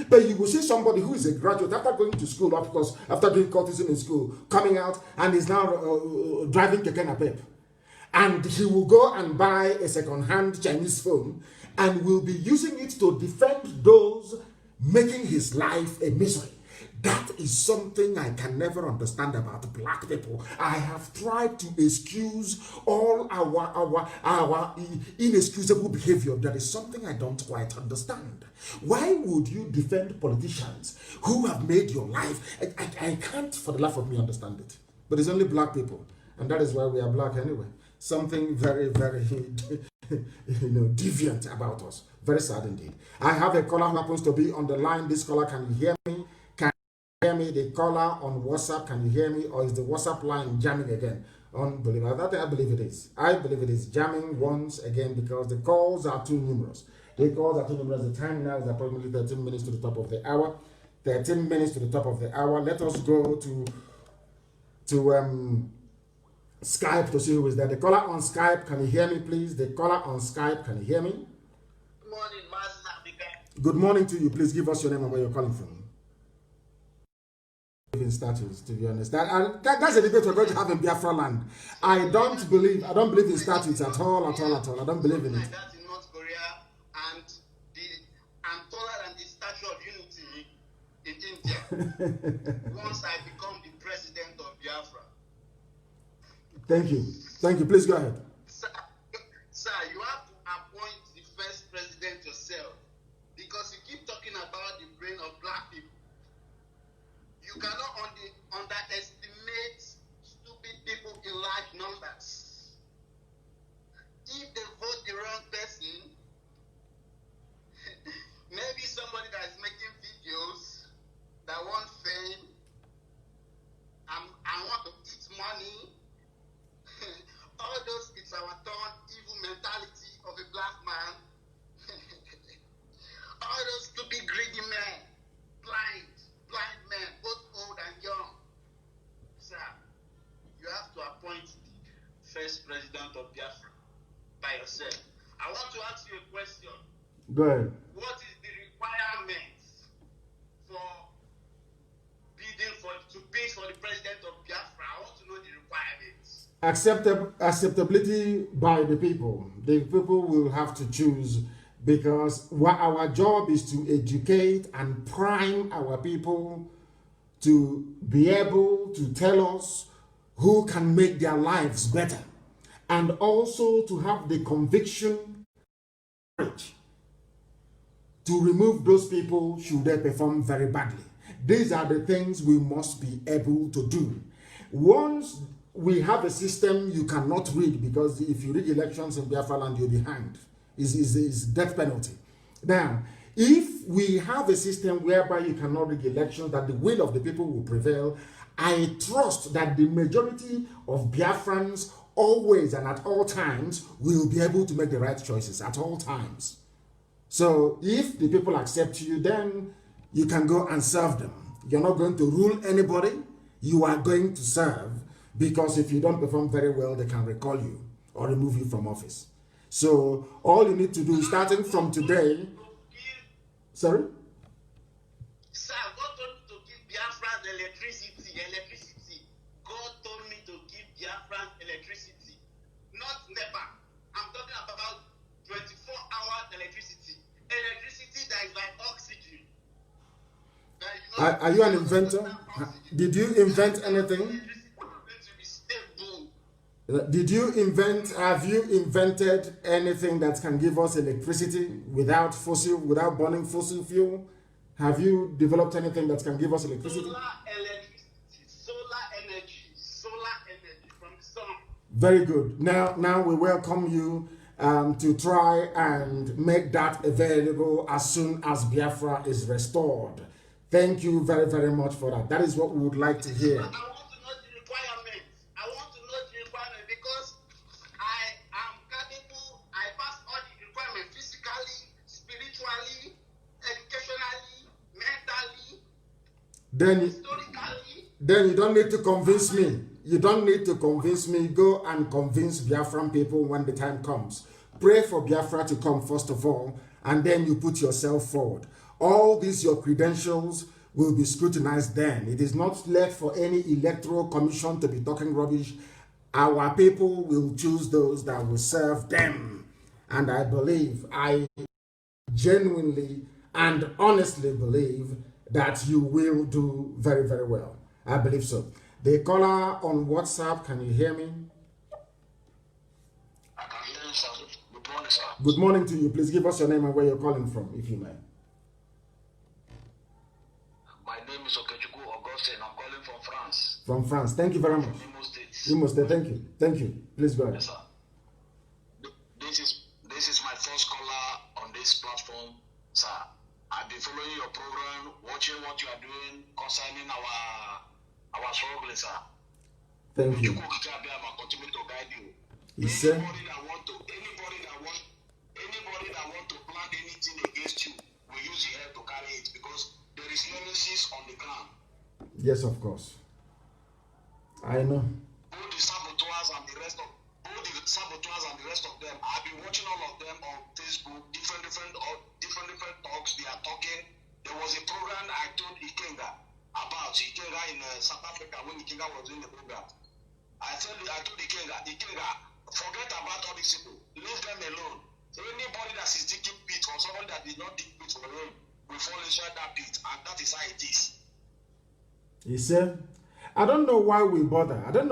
But you will see somebody who is a graduate after going to school, of course, after doing courtesy in school, coming out and is now driving keke napep. And he will go and buy a second-hand Chinese phone and will be using it to defend those making his life a misery. That is something I can never understand about black people. I have tried to excuse all our inexcusable behavior. That is something I don't quite understand. Why would you defend politicians who have made your life? I can't for the life of me understand it. But it's only black people. And that is why we are black anyway. Something very, very deviant about us. Very sad indeed. I have a caller who happens to be on the line. This caller, can you hear me? Hear me? The caller on WhatsApp, can you hear me? Or is the WhatsApp line jamming again? Unbelievable. I believe it is. I believe it is jamming once again because the calls are too numerous. The calls are too numerous. The time now is approximately 13 minutes to the top of the hour. 13 minutes to the top of the hour. Let us go to Skype to see who is there. The caller on Skype, can you hear me, please? The caller on Skype, can you hear me? Good morning, Master. Good morning to you. Please give us your name and where you're calling from. In statutes, to be honest, that's a debate we're going to have in Biafra land. I don't believe in statutes at all. I don't believe in it. That in North Korea, and I'm taller than the Statue of Unity in India. Once I become the president of Biafra. Thank you. Please go ahead. Sir, you have to appoint the first president yourself because you keep talking about the brain of black people. You cannot underestimate stupid people in large numbers. If they vote the wrong person, maybe somebody that is making videos that want fame, I want to eat money. All those, it's our turn, evil mentality of a black man. All those stupid greedy men, blind men, both old and young. Sir, you have to appoint the first president of Biafra by yourself. I want to ask you a question. Go ahead. What is the requirements for to bid for the president of Biafra? I want to know the requirements. Acceptability by the people. The people will have to choose, because our job is to educate and prime our people to be able to tell us who can make their lives better, and also to have the conviction to remove those people should they perform very badly. These are the things we must be able to do. Once we have a system you cannot read, because if you read elections in Biafra land, you'll be hanged. Is death penalty. Now, if we have a system whereby you cannot read elections, that the will of the people will prevail, I trust that the majority of Biafrans always and at all times will be able to make the right choices at all times. So if the people accept you, then you can go and serve them. You're not going to rule anybody. You are going to serve, because if you don't perform very well, they can recall you or remove you from office. So all you need to do, starting from today. Sorry? Sir, God told me to give Biafran electricity. God told me to give Biafran electricity, not NEPA. I'm talking about 24-hour electricity. Electricity that is like oxygen. Are you an inventor? Did you invent anything? Did you invent, have you invented anything that can give us electricity without burning fossil fuel? Have you developed anything that can give us electricity? Solar energy from the sun. Very good. Now we welcome you to try and make that available as soon as Biafra is restored. Thank you very, very much for that. That is what we would like to hear. I want to know the requirements. Because I am capable. I pass all the requirements physically, spiritually, educationally, mentally, historically. Then you don't need to convince me. You don't need to convince me. Go and convince Biafran people when the time comes. Pray for Biafra to come first of all, and then you put yourself forward. All these, your credentials, will be scrutinized then. It is not left for any electoral commission to be talking rubbish. Our people will choose those that will serve them. And I genuinely and honestly believe that you will do very, very well. I believe so. The caller on WhatsApp, can you hear me? I can hear you, sir. Good morning, sir. Good morning to you. Please give us your name and where you're calling from, if you may. My name is Okechukwu Augustine. I'm calling from France. From France. Thank you very much. Imo State. Imo State. Thank you. Thank you. Please go ahead. Yes, sir. This is my first caller on this platform, sir. I've been following your program, watching what you are doing concerning our struggle, sir. Thank you. Continue to guide you. Yes, Anybody that want to plan anything against you will use the head to carry it, because there is nemesis on the ground. Yes, of course. I know. All the saboteurs and the rest of them. I've been watching all of them on Facebook. Different talks they are talking. There was a program I told Ikenga about in South Africa when Ikenga was in the program. I told Ikenga, forget about all these people. Leave them alone. Anybody that is digging pit or someone that did not dig pit for him will fall inside that pit, and that is how it is. He said, I don't know why we bother. There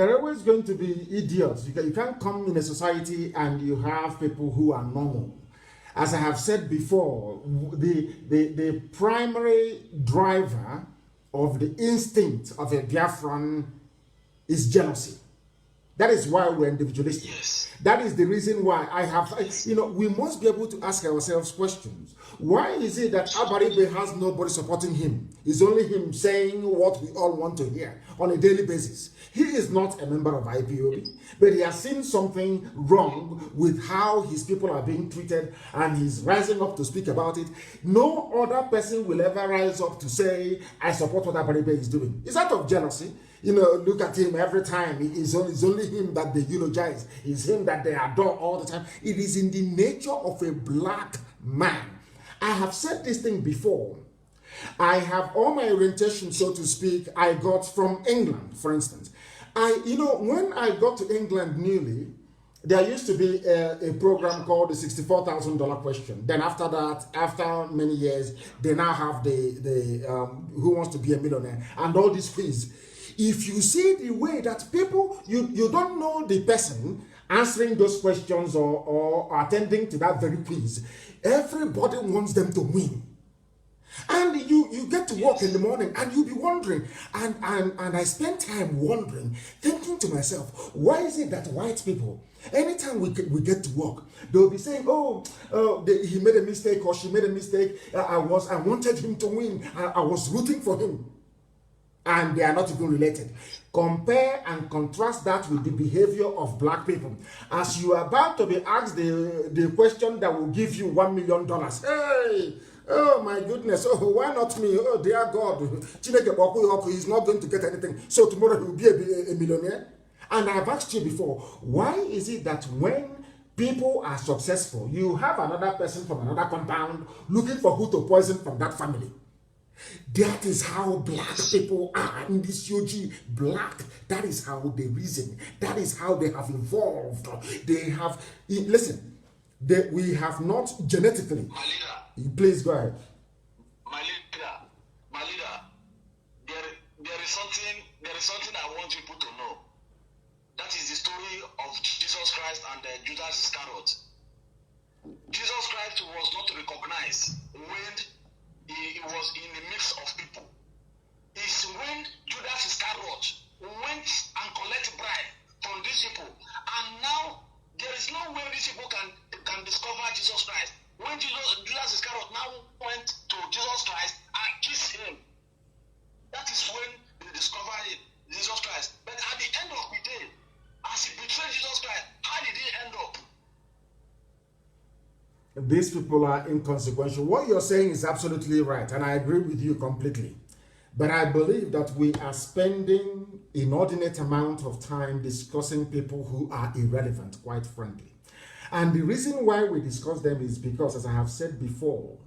are always going to be idiots. You can't come in a society and you have people who are normal. As I have said before, the primary driver of the instinct of a Biafran is jealousy. That is why we're individualistic. Yes. That is the reason why we must be able to ask ourselves questions. Why is it that Abaribe has nobody supporting him? It's only him saying what we all want to hear on a daily basis. He is not a member of IPOB, but he has seen something wrong with how his people are being treated, and he's rising up to speak about it. No other person will ever rise up to say, I support what Abaribe is doing. It's out of jealousy. Look at him every time. It's only him that they eulogize. It's him that they adore all the time. It is in the nature of a black man. I have said this thing before. I have all my orientation, so to speak, I got from England, for instance. When I got to England newly, there used to be a program called the $64,000 question. Then after that, after many years, they now have the Who Wants to Be a Millionaire and all these quiz. if you see the way that people, you don't know the person answering those questions or attending to that very quiz, everybody wants them to win. And you get to work in the morning and you'll be wondering, and I spend time wondering, thinking to myself, why is it that white people, anytime we get to work, they'll be saying, he made a mistake or she made a mistake, I wanted him to win, I was rooting for him. And they are not even related. Compare and contrast that with the behavior of black people. As you are about to be asked the question that will give you $1 million. Hey, oh my goodness, oh, why not me? Oh dear God, he's not going to get anything. So tomorrow he will be a millionaire. And I've asked you before, why is it that when people are successful, you have another person from another compound looking for who to poison from that family? That is how black people are in this UG. Black, that is how they reason. That is how they have evolved. They have, listen, we have not genetically. My leader. Please go ahead. My leader, there is something I want people to know. That is the story of Jesus Christ and Judas Iscariot. Jesus Christ was not recognized when he was in the midst of people. It's when Judas Iscariot went and collected bribe from these people, and now there is no way these people can discover Jesus Christ. When Judas Iscariot now went to Jesus Christ and kissed him, that is when they discovered Jesus Christ. But at the end of the day, as he betrayed Jesus Christ, how did he end up? These people are inconsequential. What you're saying is absolutely right, and I agree with you completely. But I believe that we are spending inordinate amount of time discussing people who are irrelevant, quite frankly. And the reason why we discuss them is because, as I have said before,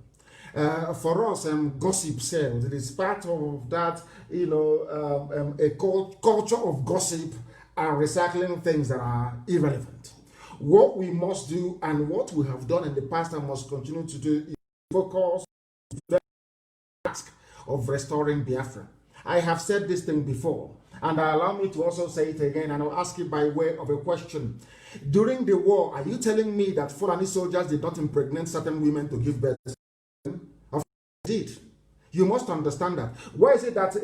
for us, gossip sells. It is part of that, a culture of gossip and recycling things that are irrelevant. What we must do and what we have done in the past and must continue to do is focus on the task of restoring Biafra. I have said this thing before, and allow me to also say it again, and I'll ask it by way of a question. During the war, are you telling me that Fulani soldiers did not impregnate certain women to give birth? Of course they did. You must understand that. Why is it that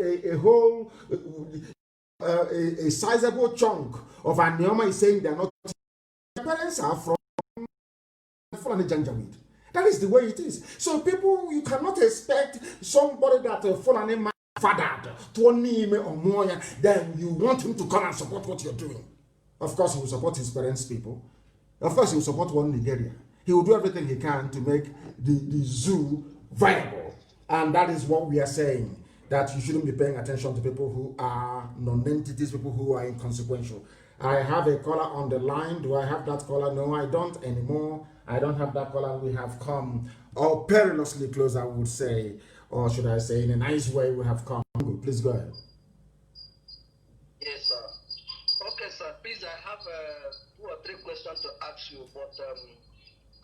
a sizable chunk of Anioma is saying they are not? Their parents are from Fulani Janjaweed. That is the way it is. So people, you cannot expect somebody that a Fulani man fathered to or more, then you want him to come and support what you're doing. Of course, he will support his parents' people. Of course, he will support one Nigeria. He will do everything he can to make the zoo viable. And that is what we are saying, that you shouldn't be paying attention to people who are non-entities, people who are inconsequential. I have a caller on the line. Do I have that caller? No, I don't anymore. I don't have that caller. We have come perilously close, I would say, or should I say in a nice way, we have come. Please go ahead. Yes, sir. Okay, sir. Please, I have 2 or 3 questions to ask you, but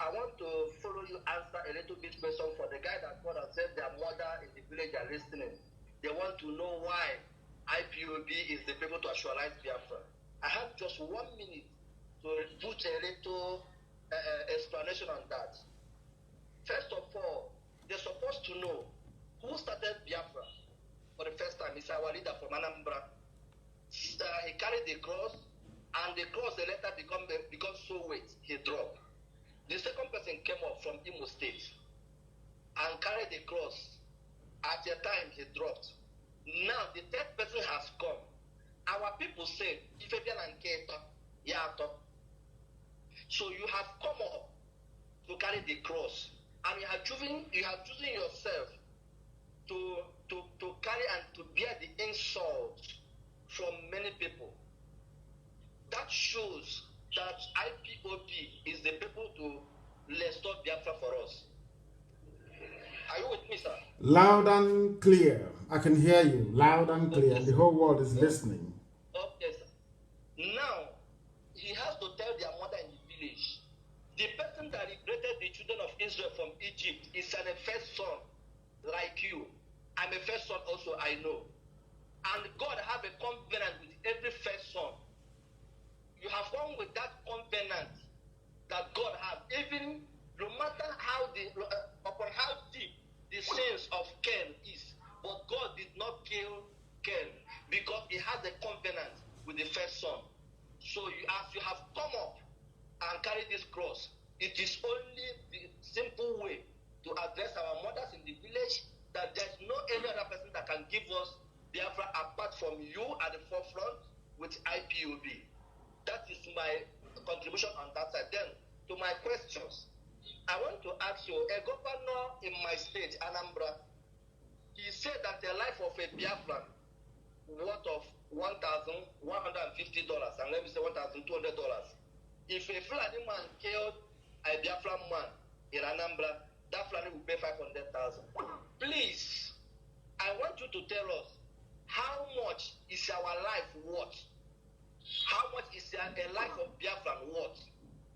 I want to follow you answer a little bit question for the guy that called and said their mother in the village are listening. They want to know why IPOB is the people to actualize Biafra. I have just 1 minute to put a little explanation on that. First of all, they're supposed to know who started Biafra for the first time. It's our leader from Anambra. He carried the cross, and the cross, the letter become so weight, he dropped. The second person came up from Imo State and carried the cross. At the time, he dropped. Now, the third person has come. Our people say, so you have come up to carry the cross, and you have chosen yourself to carry and to bear the insult from many people. That shows that IPOB is the people to restore Biafra for us. Are you with me, sir? Loud and clear. I can hear you loud and clear. The whole world is listening. Okay, sir. Now, he has to tell their mother in the village, the person that liberated the children of Israel from Egypt is a first son like you. I'm a first son also, I know. And God have a covenant with every first son. You have come with that covenant that God has, even no matter how upon how deep the sins of Cain is, but God did not kill Cain because he had a covenant with the first son. So as you have come up and carried this cross, it is only the simple way to address our mothers in the village that there's no any other person that can give us Biafra apart from you at the forefront with IPOB. That is my contribution on that side. Then, to my questions, I want to ask you, a governor in my state, Anambra, he said that the life of a Biafran worth of $1,150, and let me say $1,200. If a Fulani man killed a Biafran man in Anambra, that Fulani will pay $500,000. Please, I want you to tell us, how much is our life worth? How much is a life of Biafran worth?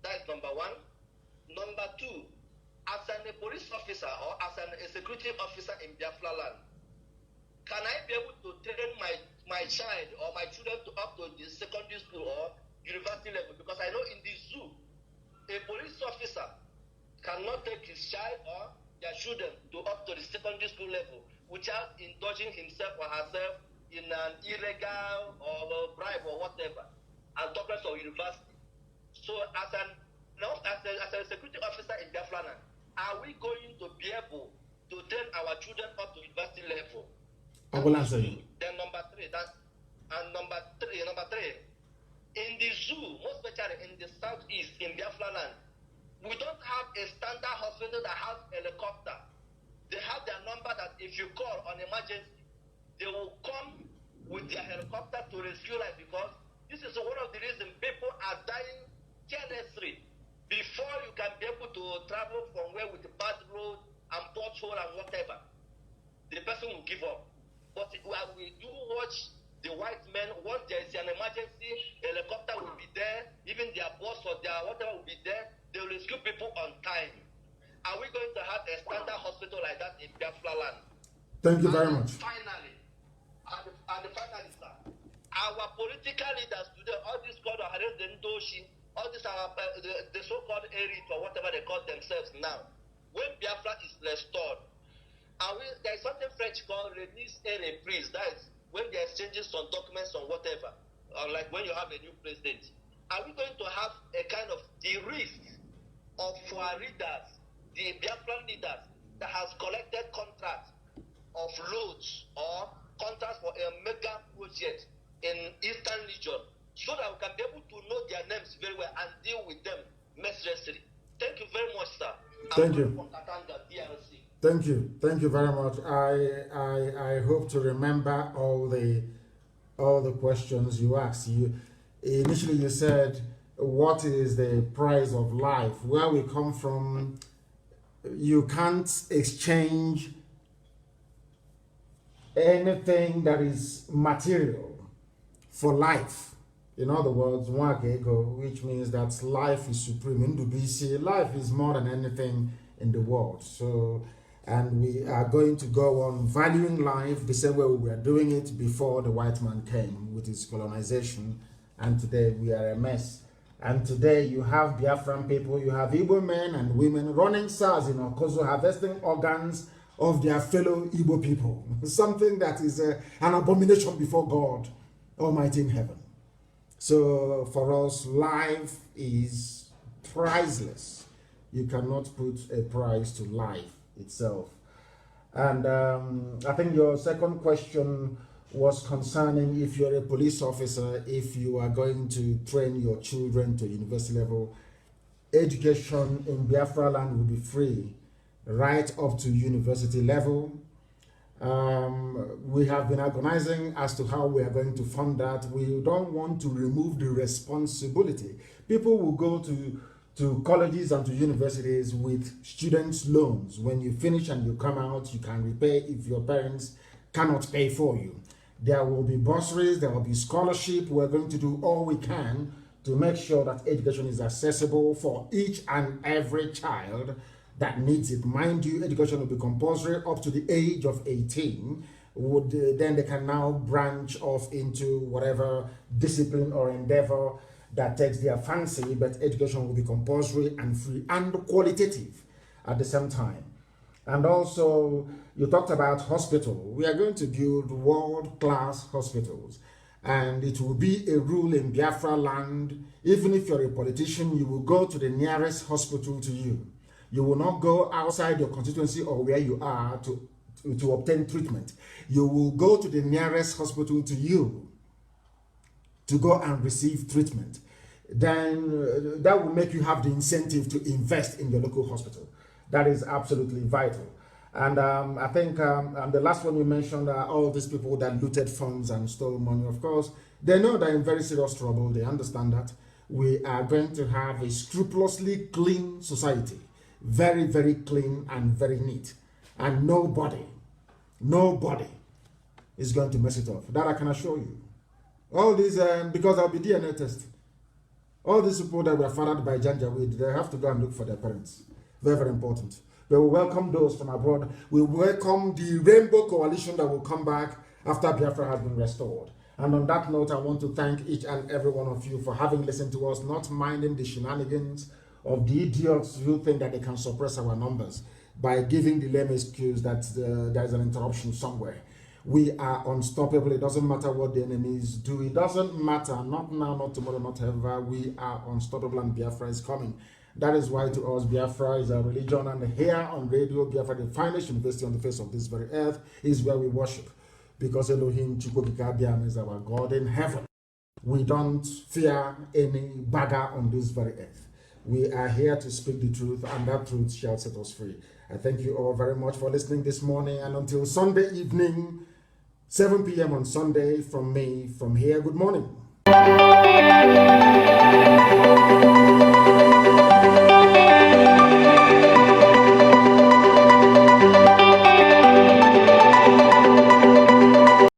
That is number one. Number two, as a police officer or as a security officer in Biafra land, can I be able to train my child or my children to up to the secondary school or university level? Because I know in the zoo, a police officer cannot take his child or their children to up to the secondary school level without indulging himself or herself in an illegal or bribe or whatever, and talking of university. So as a security officer in Biafra, are we going to be able to train our children up to university level? I will answer you. Then number three, in the zoo, most especially in the southeast, in Biafra land, we don't have a standard hospital that has helicopter. They have their number that if you call on emergency, they will come with their helicopter to rescue life, because this is one of the reasons people are dying carelessly. Before you can be able to travel from where with the bad road and pothole and whatever, the person will give up. But we do watch the white men, once there is an emergency, helicopter will be there, even their boss or their whatever will be there, they will rescue people on time. Are we going to have a standard hospital like that in Biafra land? Thank you very much. Finally, finally, sir, our political leaders today, all these called Ndoshi, all these are the so-called elite or whatever they call themselves now. When Biafra is restored, there is something French called remise et reprise. That is when they are exchanging some documents or whatever, like when you have a new president. Are we going to have a kind of the risk of our leaders, the Biafran leaders, that has collected contracts of loads or contracts for a mega project in Eastern region, so that we can be able to know their names very well and deal with them mercilessly? Thank you very much, sir. Thank you. Thank you. Thank you very much. I hope to remember all the questions you asked. Initially you said, what is the price of life? Where we come from, you can't exchange anything that is material for life. In other words, which means that life is supreme. In BC, life is more than anything in the world. So, and we are going to go on valuing life the same way we were doing it before the white man came with his colonization. And today we are a mess. And today you have Biafran people, you have Igbo men and women running SARS in Okozo, harvesting organs of their fellow Igbo people. Something that is an abomination before God Almighty in heaven. So for us, life is priceless. You cannot put a price to life itself. And I think your second question was concerning if you're a police officer, if you are going to train your children to university level. Education in Biafra land will be free right up to university level. We have been agonizing as to how we are going to fund that. We don't want to remove the responsibility. People will go to colleges and to universities with students' loans. When you finish and you come out, you can repay if your parents cannot pay for you. There will be bursaries, there will be scholarship. We're going to do all we can to make sure that education is accessible for each and every child that needs it. Mind you, education will be compulsory up to the age of 18. then they can now branch off into whatever discipline or endeavor that takes their fancy, but education will be compulsory and free and qualitative at the same time. And also, you talked about hospital. We are going to build world-class hospitals, and it will be a rule in Biafra land. Even if you're a politician, you will go to the nearest hospital to you. You will not go outside your constituency or where you are to obtain treatment. You will go to the nearest hospital to you to go and receive treatment. Then that will make you have the incentive to invest in your local hospital. That is absolutely vital. And I think the last one you mentioned are all these people that looted funds and stole money. Of course, they know they're in very serious trouble. They understand that. We are going to have a scrupulously clean society. Very, very clean and very neat. And nobody is going to mess it up. That I can assure you. All these, because I'll be DNA testing. All these people that were fathered by Janjaweed, they have to go and look for their parents. Very, very important. We will welcome those from abroad. We welcome the Rainbow Coalition that will come back after Biafra has been restored. And on that note, I want to thank each and every one of you for having listened to us, not minding the shenanigans of the idiots who think that they can suppress our numbers by giving the lame excuse that there is an interruption somewhere. We are unstoppable. It doesn't matter what the enemies do. It doesn't matter. Not now, not tomorrow, not ever. We are unstoppable and Biafra is coming. That is why to us, Biafra is a religion. And here on Radio Biafra, the finest university on the face of this very earth, is where we worship. Because Elohim Chukwukika is our God in heaven. We don't fear any bagger on this very earth. We are here to speak the truth, and that truth shall set us free. I thank you all very much for listening this morning. And until Sunday evening, 7 p.m. on Sunday, from me, from here, good morning.